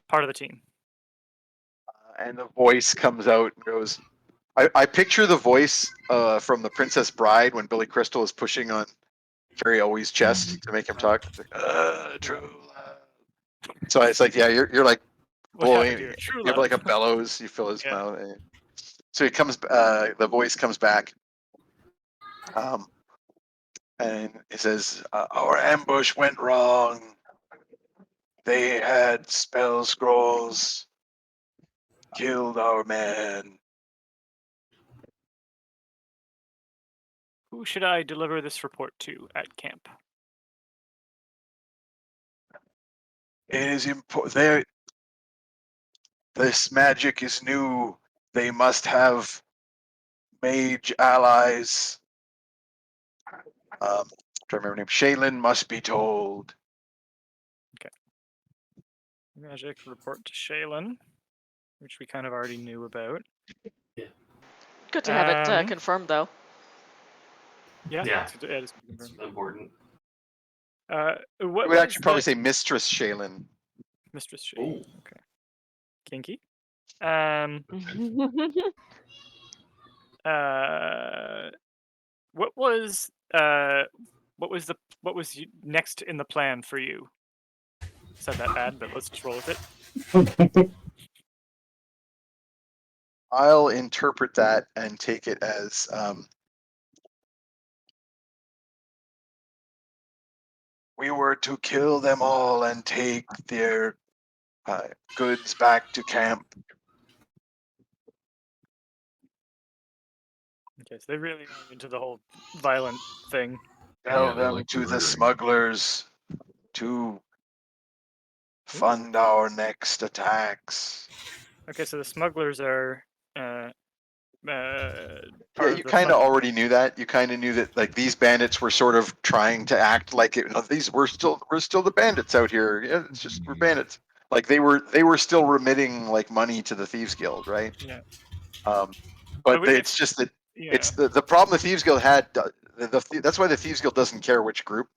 part of the team. And the voice comes out and goes, I picture the voice from The Princess Bride when Billy Crystal is pushing on Carrie Always' chest to make him talk. It's like, true love. So it's like, yeah, you're like blowing, you have like a bellows, you fill his mouth. So it comes, the voice comes back. And it says, our ambush went wrong. They had spell scrolls. Killed our man. Who should I deliver this report to at camp? It is important. This magic is new. They must have mage allies. I'm trying to remember her name. Shaylin must be told. Okay. Magic report to Shaylin, which we kind of already knew about. Good to have it confirmed, though. Yeah. Yeah. It's important. what I would was actually probably the- say Mistress Shaylin. Mistress Shaylin. Ooh. Okay. Kinky. What was next in the plan for you? Said that bad, but let's just roll with it. I'll interpret that and take it as we were to kill them all and take their goods back to camp. Okay, so they really are into the whole violent thing. Tell Yeah, they them like to the murdering. smugglers to fund our next attacks. Okay, so the smugglers are Yeah, you kind of already knew that. You kind of knew that, like, these bandits were sort of trying to act like it. We're still the bandits out here. Yeah, it's just we're bandits. Like they were still remitting like money to the Thieves Guild, right? Yeah. But it's just that it's the problem the Thieves Guild had. That's why the Thieves Guild doesn't care which group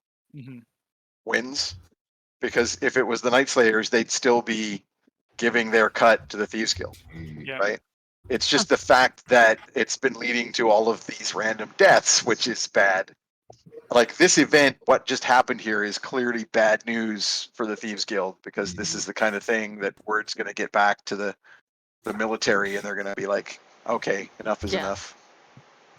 wins, because if it was the Night Slayers, they'd still be giving their cut to the Thieves Guild, right? It's just the fact that it's been leading to all of these random deaths, which is bad. Like this event, what just happened here is clearly bad news for the Thieves Guild, because this is the kind of thing that word's going to get back to the military, and they're going to be like, okay, enough is enough.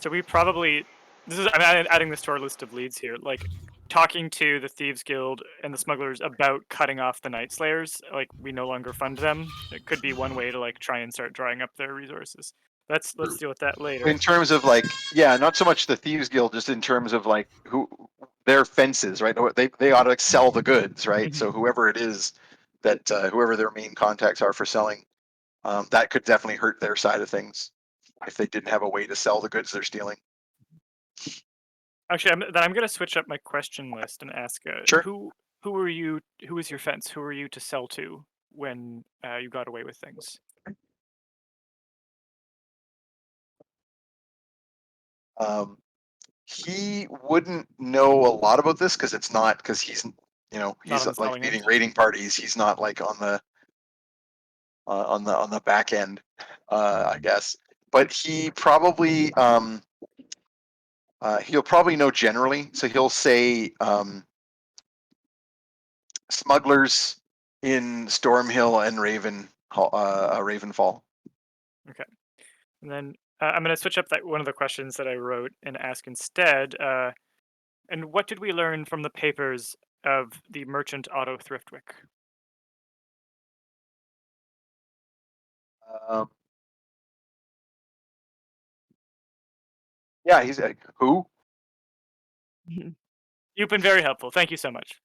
So we probably, I'm adding this to our list of leads here, like talking to the Thieves Guild and the smugglers about cutting off the Night Slayers, like we no longer fund them. It could be one way to like try and start drying up their resources. Let's deal with that later. In terms of like, yeah, not so much the Thieves Guild, just in terms of like who their fences, right? They ought to sell the goods, right? So whoever it is that whoever their main contacts are for selling, that could definitely hurt their side of things if they didn't have a way to sell the goods they're stealing. Actually, I'm going to switch up my question list and ask, Sure. who were you? Who was your fence? Who were you to sell to when you got away with things? He wouldn't know a lot about this because it's not, because he's like leading raiding parties. He's not like on the back end, I guess. But he probably he'll probably know generally. So he'll say smugglers in Stormhill and Ravenfall. Okay, and then I'm going to switch up one of the questions that I wrote and ask instead. And what did we learn from the papers of the merchant Otto Thriftwick? Yeah, he's like, who? You've been very helpful. Thank you so much.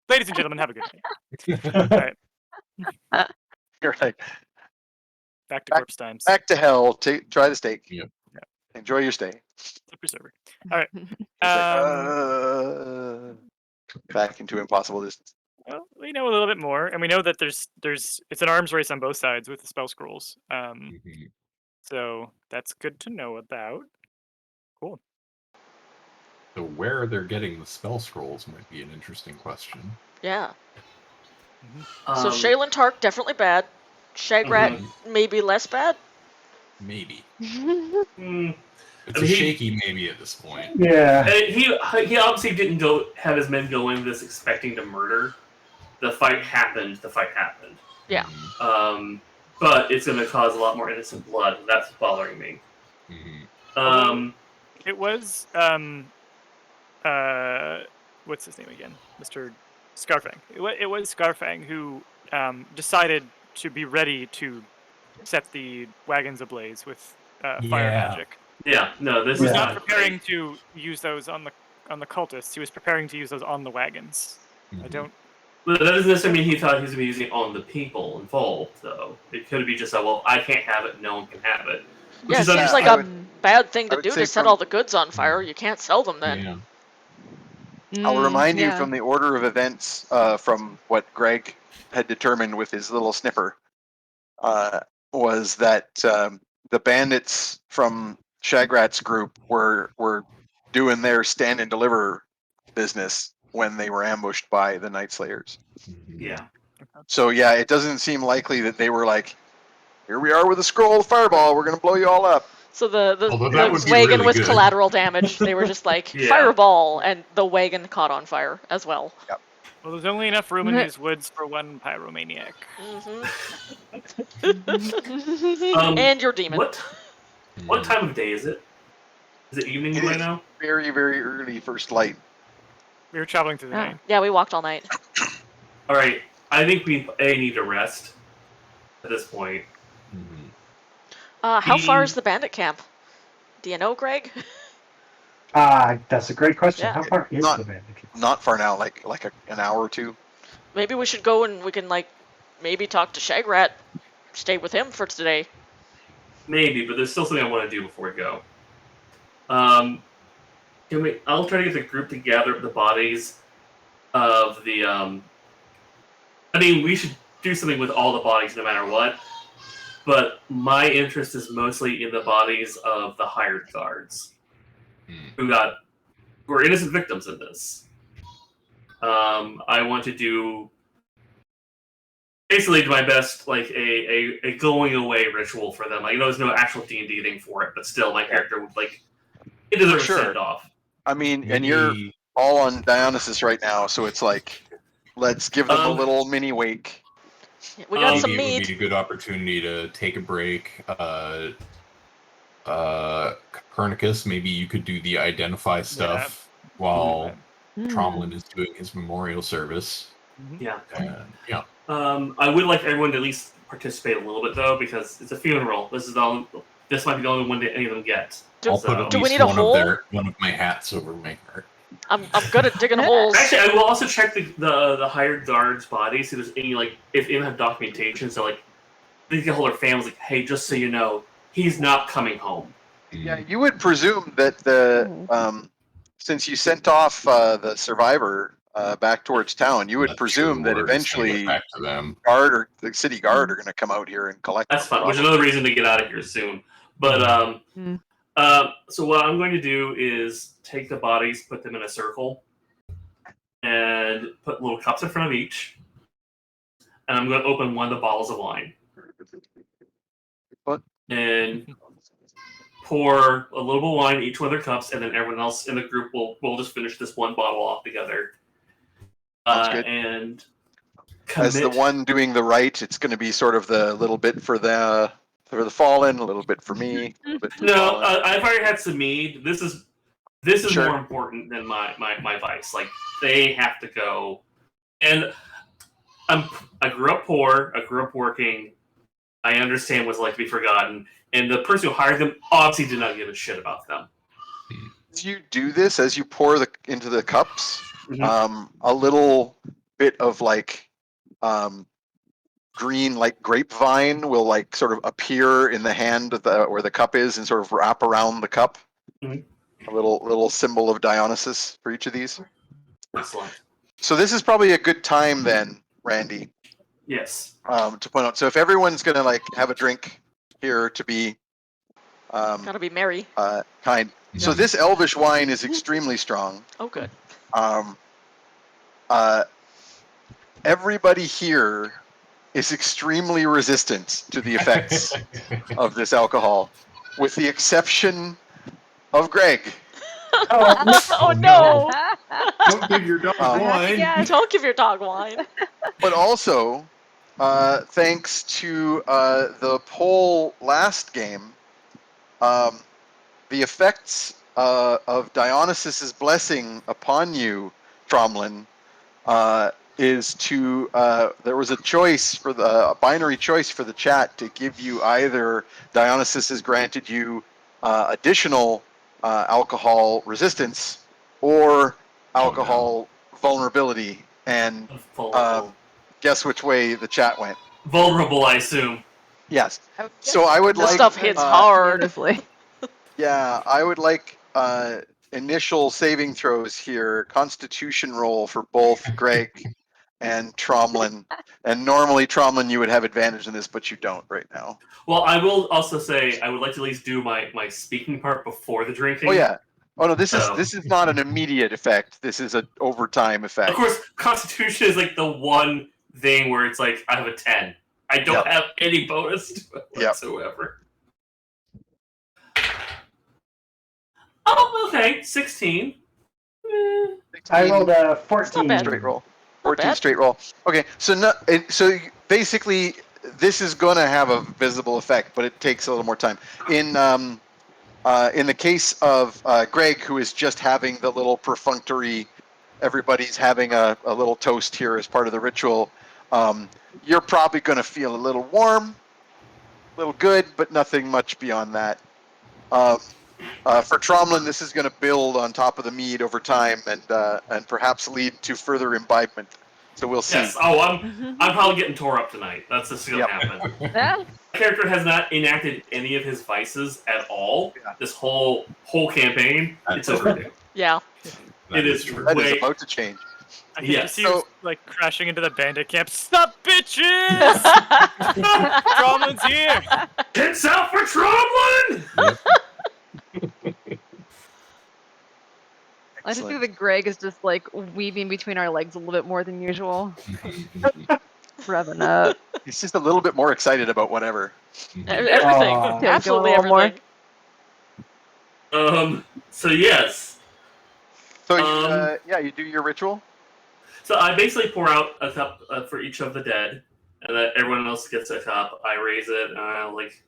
Ladies and gentlemen, have a good night. All right. You're like, back to corpse times. Back to hell. Try the steak. Yeah. Enjoy your stay. Slippery server. All right. Back into impossible distance. Well, we know a little bit more, and we know that there's it's an arms race on both sides with the spell scrolls. So that's good to know about. Cool. So where they're getting the spell scrolls might be an interesting question. Yeah. So Shaylin Tark, definitely bad. Shagrat, maybe less bad? Maybe. It's a shaky maybe at this point. Yeah. He obviously didn't have his men go into this expecting to murder. The fight happened. Yeah. But it's going to cause a lot more innocent blood. That's bothering me. It was what's his name again? Mr. Scarfang. It was Scarfang who decided to be ready to set the wagons ablaze with fire magic. Yeah, no, this He was is not preparing to use those on the cultists. He was preparing to use those on the wagons. I don't. But that doesn't necessarily mean he thought he was going to be using it on the people involved, though. It could be just, well, I can't have it, no one can have it. Yeah, it seems like a bad thing to do to set all the goods on fire. You can't sell them then. Yeah. I'll remind you yeah. from the order of events from what Greg had determined with his little sniffer was that the bandits from Shagrat's group were doing their stand and deliver business when they were ambushed by the Night Slayers. Yeah. So yeah, it doesn't seem likely that they were like, here we are with a scroll of fireball, we're gonna blow you all up. So the Although that would be wagon really was good. collateral damage. They were just like Yeah. fireball, and the wagon caught on fire as well. Well, there's only enough room in these woods for one pyromaniac. And your demon. What time of day is it? Is it evening It right is now? very, very early first light. We were traveling through the night. Yeah, we walked all night. All right. I think we need to rest at this point. How far is the bandit camp? Do you know, Greg? That's a great question. Yeah. How far is Not- the bandit? Not far now, like an hour or two. Maybe we should go and we can maybe talk to Shagrat. Stay with him for today. Maybe, but there's still something I want to do before we go. I'll try to get the group to gather up the bodies of the. I mean, we should do something with all the bodies, no matter what. But my interest is mostly in the bodies of the hired guards, who were innocent victims in this. I want to do basically my best, like a going away ritual for them. I know there's no actual D&D thing for it, but still, my character would it deserves Sure. a send off. I mean, and you're all on Dionysus right now, so it's like, let's give them a little mini wake. We got some Maybe it would meat. be a good opportunity to take a break. Copernicus, maybe you could do the identify stuff while Tromlin is doing his memorial service. Yeah. Yeah. I would like everyone to at least participate a little bit, though, because it's a funeral. This might be the only one that any of them get. I'll put at do we least need a one hole? of my hats over my heart. I'm good at digging holes. Actually, I will also check the hired guards' bodies, see if there's any if they have documentation. So they can hold their families hey, just so you know, he's not coming home. Yeah, you would presume that the since you sent off the survivor back towards town, you would That's presume true, that we're just gonna eventually get back to them. guard or the city guard are going to come out here and collect. That's them, fine. Which is probably. another reason to get out of here soon. But so what I'm going to do is take the bodies, put them in a circle, and put little cups in front of each. And I'm going to open one of the bottles of wine. What? And pour a little bit of wine in each one of their cups, and then everyone else in the group will just finish this one bottle off together. Sounds good. And as the one doing the right, it's going to be sort of the little bit for the fallen, a little bit for me. A little bit for the No, fallen. I've already had some mead. This is Sure. more important than my vice. Like, they have to go. And I grew up poor. I grew up working. I understand what's like to be forgotten. And the person who hired them obviously did not give a shit about them. As you do this, as you pour into the cups, Mhm. a little bit of green, like grapevine, will sort of appear in the hand of where the cup is and sort of wrap around the cup. Mhm. A little symbol of Dionysus for each of these. Excellent. So this is probably a good time then, Randy, Yes. to point out. So if everyone's gonna have a drink here to be Gotta be merry. kind. So this elvish wine is extremely strong. Oh, good. Everybody here is extremely resistant to the effects of this alcohol, with the exception of Greg. Oh no! Don't give your dog wine. Don't give your dog wine. But also, thanks to the poll last game, the effects of Dionysus's blessing upon you, Tromlin, is to there was a binary choice for the chat to give you either Dionysus has granted you additional alcohol resistance or alcohol vulnerability, and Vulnerable. guess which way the chat went. Vulnerable, I assume. Yes. So I would This like stuff hits hard. Beautifully. Yeah, I would like initial saving throws here. Constitution roll for both Greg and Tromlin. And normally, Tromlin, you would have advantage in this, but you don't right now. Well, I will also say I would like to at least do my speaking part before the drinking. Oh yeah. Oh no, this So- is not an immediate effect. This is an overtime effect. Of course, Constitution is like the one thing where it's like I have a 10. I don't have any bonus to it whatsoever. Oh, okay, 16. I rolled a 14. bad. Straight roll. Not 14 bad. straight roll. Okay, so basically, this is going to have a visible effect, but it takes a little more time. In the case of Greg, who is just having the little perfunctory, everybody's having a little toast here as part of the ritual, you're probably going to feel a little warm, a little good, but nothing much beyond that. For Tromlin, this is going to build on top of the mead over time and perhaps lead to further imbibement. So we'll see. Yes. Oh, I'm probably getting tore up tonight. That's just gonna happen. Yeah. My character has not enacted any of his vices at all. Yeah. This whole campaign, it's overdue. Yeah. It is That is about to change. I can Yes. see you So- like crashing into the bandit camp. Stop, bitches! Tromlin's here. Tits out for Tromlin! I just think that Greg is just like weaving between our legs a little bit more than usual. Revving up. He's just a little bit more excited about whatever. Everything. Aw. Yeah, Absolutely go a little more. everything. So yes. So you do your ritual. So I basically pour out a cup for each of the dead, and then everyone else gets a cup. I raise it, like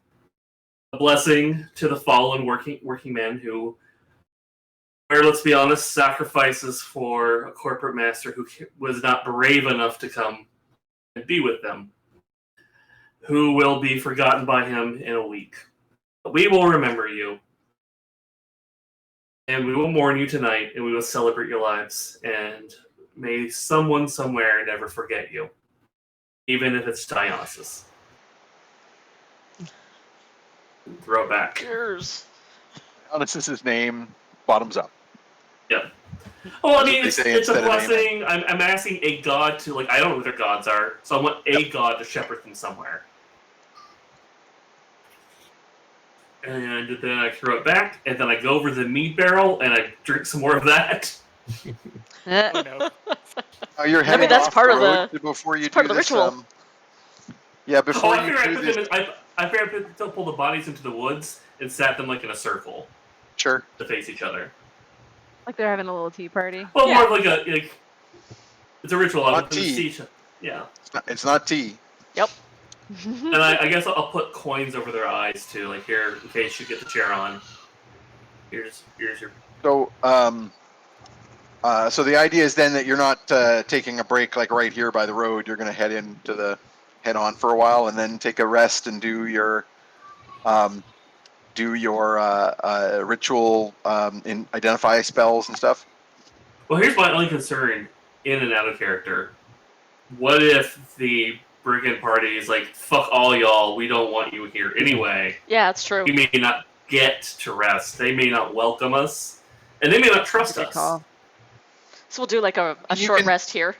a blessing to the fallen working men who, or let's be honest, sacrifices for a corporate master who was not brave enough to come and be with them, who will be forgotten by him in a week. But we will remember you, and we will mourn you tonight, and we will celebrate your lives, and may someone somewhere never forget you, even if it's Dionysus. Throw it back. Cheers. This is his name. Bottoms up. Yeah. Well, I mean, They it's say a instead of blessing. I'm asking a god to, like, I don't know who their gods are, so I want a god to shepherd them somewhere. And then I throw it back, and then I go over to the mead barrel, and I drink some more of that. Oh no. Oh, you're heading that's off part of road the- before you part do of the this. ritual. Yeah, before I you figured I do put this. them in, I figured I pull the bodies into the woods and sat them, like, in a circle Sure. to face each other. Like they're having a little tea party. Well, Yeah. more of like it's a ritual. I Not want them to tea. see each other. Yeah. It's not tea. And I guess I'll put coins over their eyes too, like here, in case you get the chair on. Here's your. So, so the idea is then that you're not taking a break like right here by the road. You're going to head on for a while, and then take a rest and do your ritual in identify spells and stuff. Well, here's my only concern in and out of character. What if the brigand party is like, fuck all y'all, we don't want you here anyway. Yeah, it's true. We may not get to rest. They may not welcome us, and they may not trust Good us. call. So we'll do like a You short can- rest here.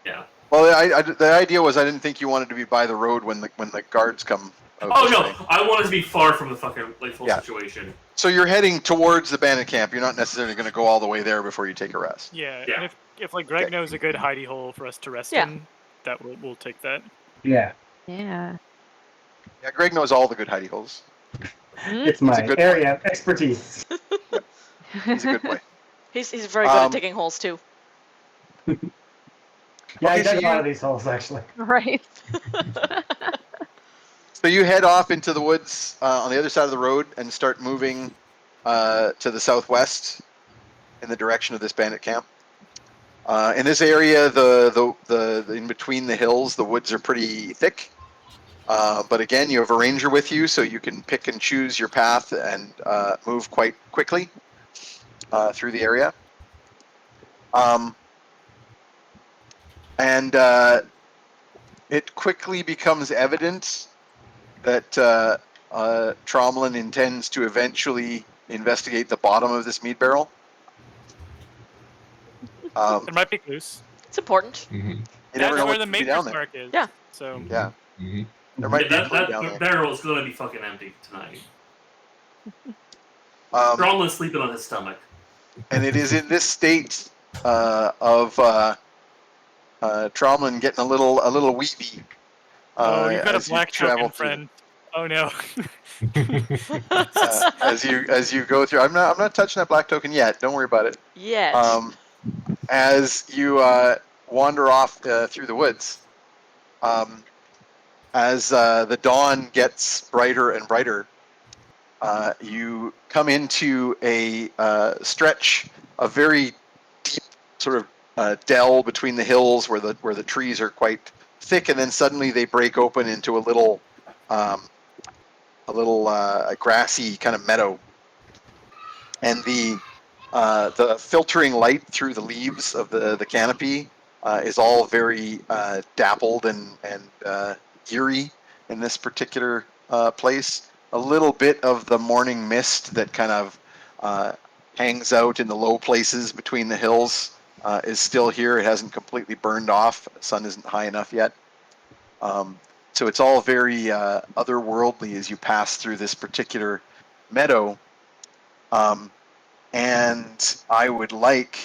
Yeah. Well, the idea was I didn't think you wanted to be by the road when the guards come out Oh this no, way. I want to be far from the fucking full Yeah. situation. So you're heading towards the bandit camp. You're not necessarily going to go all the way there before you take a rest. Yeah. Yeah. And if like Greg Okay. knows a good hidey hole for us to rest Yeah. in, that we'll take that. Yeah, Yeah. Yeah, Greg knows all the good hidey holes. it's my good area of expertise. He's a good boy. He's very good at digging holes too. Yeah, Okay, I so dug a lot you- of these holes actually. Right. So you head off into the woods on the other side of the road and start moving to the southwest in the direction of this bandit camp. In this area, the in between the hills, the woods are pretty thick. But again, you have a ranger with you, so you can pick and choose your path and move quite quickly through the area. And it quickly becomes evident that Tromlin intends to eventually investigate the bottom of this mead barrel. There might be clues. It's important. You never That's know where what the could be down maker's there. mark is. Yeah. So Yeah, Mhm. there might be a clue that down there. barrel is going to be fucking empty tonight. Um, Strongly sleeping on his stomach. and it is in this state of Tromlin getting a little weepy. oh, you've got a as you black travel token through. friend. Oh no. As you go through, I'm not touching that black token yet. Don't worry about it. Yet. As you wander off through the woods, as the dawn gets brighter and brighter, you come into a stretch, a very deep sort of dell between the hills where the trees are quite thick, and then suddenly they break open into a little grassy kind of meadow, and the filtering light through the leaves of the canopy is all very dappled and eerie in this particular place. A little bit of the morning mist that kind of hangs out in the low places between the hills is still here. It hasn't completely burned off. The sun isn't high enough yet. So it's all very otherworldly as you pass through this particular meadow. And I would like,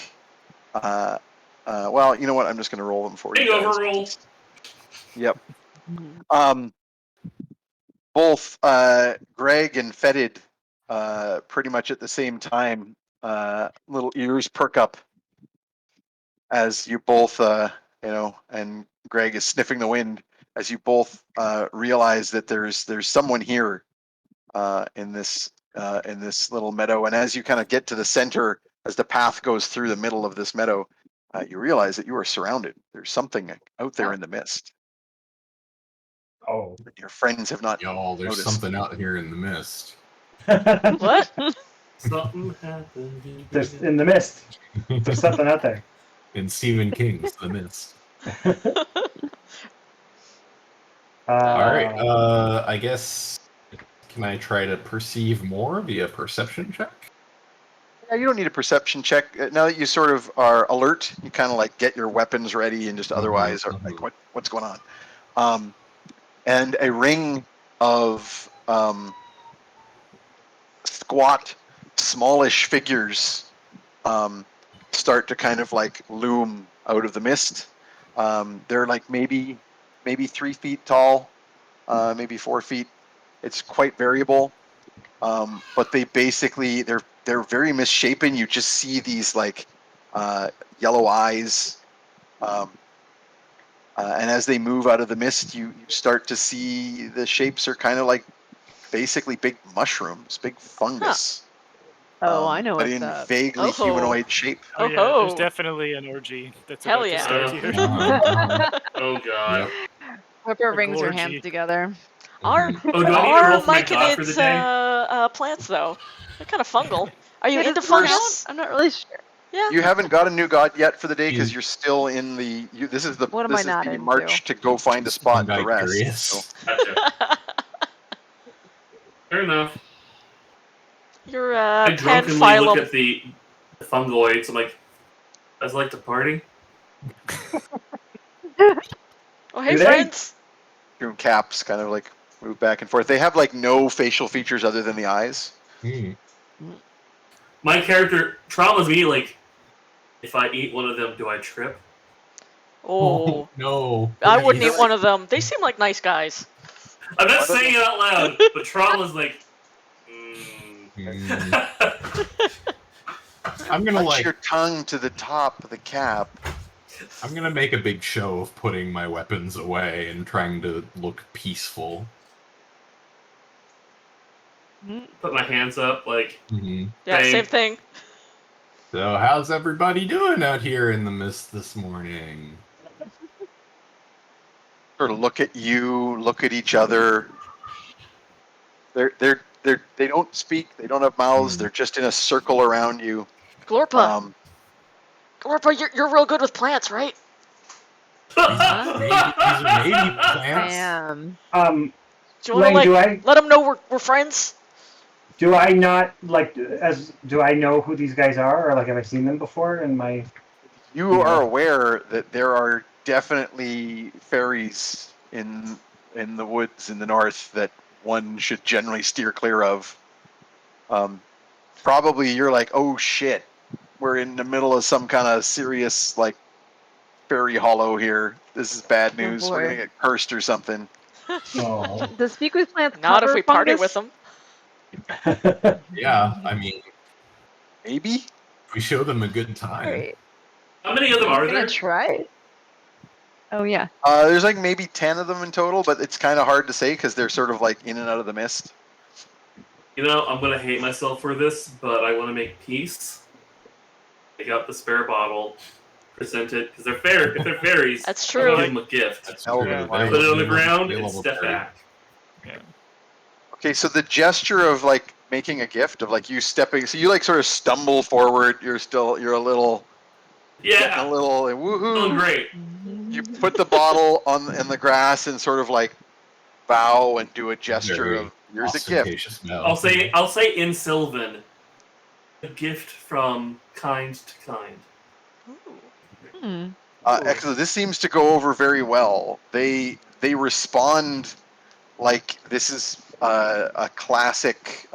well, you know what? I'm just going to roll them for Big you guys. overroll. Yep. Both Greg and Fetid, pretty much at the same time, little ears perk up as you both, and Greg is sniffing the wind as you both realize that there's someone here in this little meadow. And as you kind of get to the center, as the path goes through the middle of this meadow, you realize that you are surrounded. There's something out there in the mist. Oh. That your friends have not Y'all, there's noticed. something out here in the mist. What? Something happened. There's in the mist. There's something out there. In Stephen King's The Mist. Alright, I guess, can I try to perceive more via perception check? Yeah, you don't need a perception check. Now that you sort of are alert, you kind of like get your weapons ready and just otherwise are like, what's going on? And a ring of squat, smallish figures start to kind of like loom out of the mist. They're like maybe 3 feet tall, maybe 4 feet. It's quite variable, but they basically they're very misshapen. You just see these like yellow eyes, and as they move out of the mist, you start to see the shapes are kind of like basically big mushrooms, big fungus. Oh, I know but what's in up. vaguely Oh-ho. humanoid shape. Oh yeah, Oh-ho. there's definitely an orgy that's Hell about yeah. to start here. Oh god. Whoever A rings your glorgy. hands together. Are Oh, do I need to roll for my Mike and god for the its day? plants though? They're kind of fungal. Are you Yeah, into does it count? fungus? I'm not really sure. Yeah. You haven't got a new god yet for the day You- because you're still in the. This is the What am I not into? march to go find a spot Fungi to rest. curious. So, Gotcha. Fair enough. You're I drunkenly look at the fungoids. I'm like, you guys like to party? Oh, hey, Do they? friends. your caps kind of like move back and forth. They have like no facial features other than the eyes. My character traumas me like, if I eat one of them, do I trip? Oh, no. I wouldn't please. eat one of them. They seem like nice guys. I'm not One of saying it out loud, but trauma's like. I'm gonna Touch your tongue to the top of the cap. I'm gonna make a big show of putting my weapons away and trying to look peaceful. Put my hands up, like. Yeah, Hey. same thing. So how's everybody doing out here in the mist this morning? Sort of look at you, look at each other. They don't speak. They don't have mouths. They're just in a circle around you. Glorpa. Glorpa, you're real good with plants, right? These are maybe plants. Damn. Do you want to Lang, like do I? let them know we're friends? Do I not like do I know who these guys are, or like have I seen them before in my? You are aware that there are definitely fairies in the woods in the north that one should generally steer clear of. Probably you're like, oh shit, we're in the middle of some kind of serious like fairy hollow here. This is bad news. We're gonna boy. get cursed or something. Oh. Does speak with plants Not if cover we party fungus? with them. Yeah, I mean, Maybe. we show them a good time. Great. How many of them I'm are gonna there? try it. Oh yeah. There's like maybe 10 of them in total, but it's kind of hard to say because they're sort of like in and out of the mist. You know, I'm gonna hate myself for this, but I want to make peace. Take out the spare bottle, present it, because they're fair. If they're fairies, That's I'm gonna true. give them a gift. That's Oh, true. yeah. They Put it on the level- ground they and level step carry. back. Okay, so the gesture of like making a gift of like you stepping, so you like sort of stumble forward. You're a little, getting a Yeah, little feeling woohoo. great. You put the bottle in the grass and sort of like bow and do a gesture Very of here's a gift. ostentatious smell. I'll say in Sylvan, a gift from kind to kind. Ooh. Hmm. Excellent. This seems to go over very well. They respond like this is a classic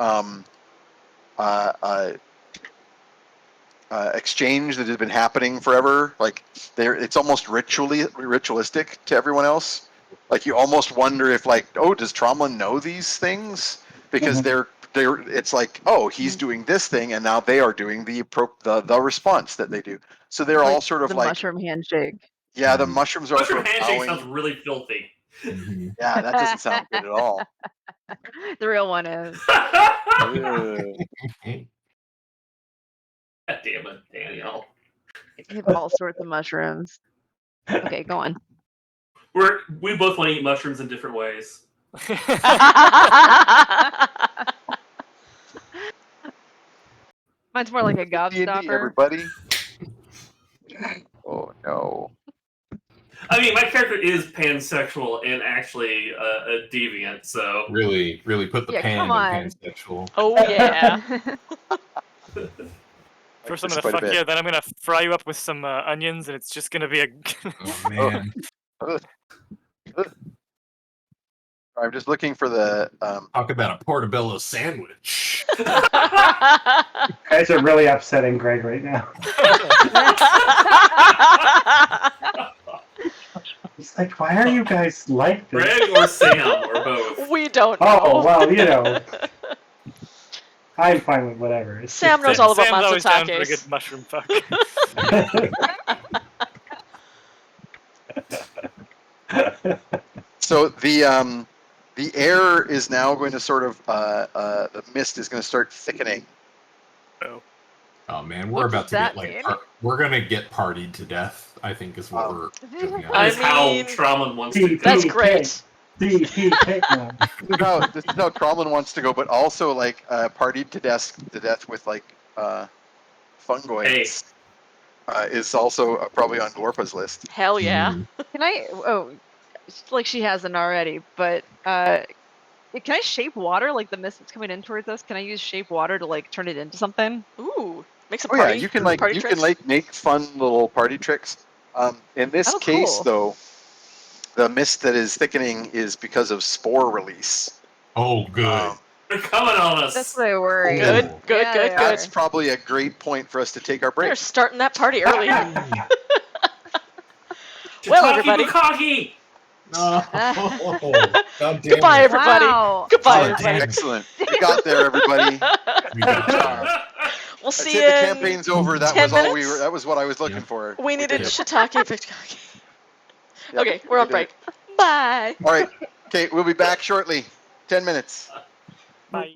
exchange that has been happening forever. Like it's almost ritualistic to everyone else. Like you almost wonder if like, oh, does Tromlin know these things? Because they're it's like, oh, he's doing this thing, and now they are doing the response that they do. So they're all sort of the like, mushroom handshake. yeah, the mushrooms are Mushroom sort of handshake bowing. sounds really filthy. Mhm. Yeah, that doesn't sound good at all. The real one is. Ugh. God damn it, Daniel. They have all sorts of mushrooms. Okay, go on. We both want to eat mushrooms in different ways. Mine's more like a D&D, gobstopper. everybody. Oh no. I mean, my character is pansexual and actually a deviant, so Really, really put the Yeah, pan come in on. pansexual. Oh yeah. For some This of the quite a fuck bit. yeah, then I'm gonna fry you up with some onions, and it's just gonna be a. Oh man, Ugh. Ugh. I'm just looking for the talk about a portobello sandwich. Guys are really upsetting Greg right now. He's like, why are you guys like this? Greg or Sam or both. We don't know. Oh well, you know, I'm fine with whatever. It's Sam knows just- all about Sam's always down for a Matsutakes. good mushroom fuck. so the air is now going to sort of the mist is going to start thickening. Oh man, What we're does about to that get like mean? we're gonna get partied to death. I think is what we're. joking I That is at. how mean- Trauman wants to go. That's great. DPK. This is how Tromlin wants to go, but also like partied to death with like fungoids is also probably on Glorpa's list. Hell yeah. Mm. Can I? Oh, like she hasn't already. But can I shape water like the mist that's coming in towards us? Can I use shape water to like turn it into something? Ooh. Make some Oh party. yeah, you can party tricks. make fun little party tricks. In this Oh, case, cool. though, the mist that is thickening is because of spore release. Oh, good. They're coming on us. That's what I worry. Good, Oh. good, Yeah, good, they good. That's probably a great point for us to take our They're break. starting that party early. Well, Shiitake everybody. Bukkake! No. God damn Goodbye, it. everybody. Wow. Goodbye, God damn everybody. it. Excellent. We got there, everybody. We got job. We'll That's see it. you The in campaign's over. That 10 was all we minutes? were. That was what I was looking Yep. for. We needed did it. shiitake bukkake. Yep, Okay, we're on we did break. it. Bye. All right. Okay, we'll be back shortly. 10 minutes. Bye.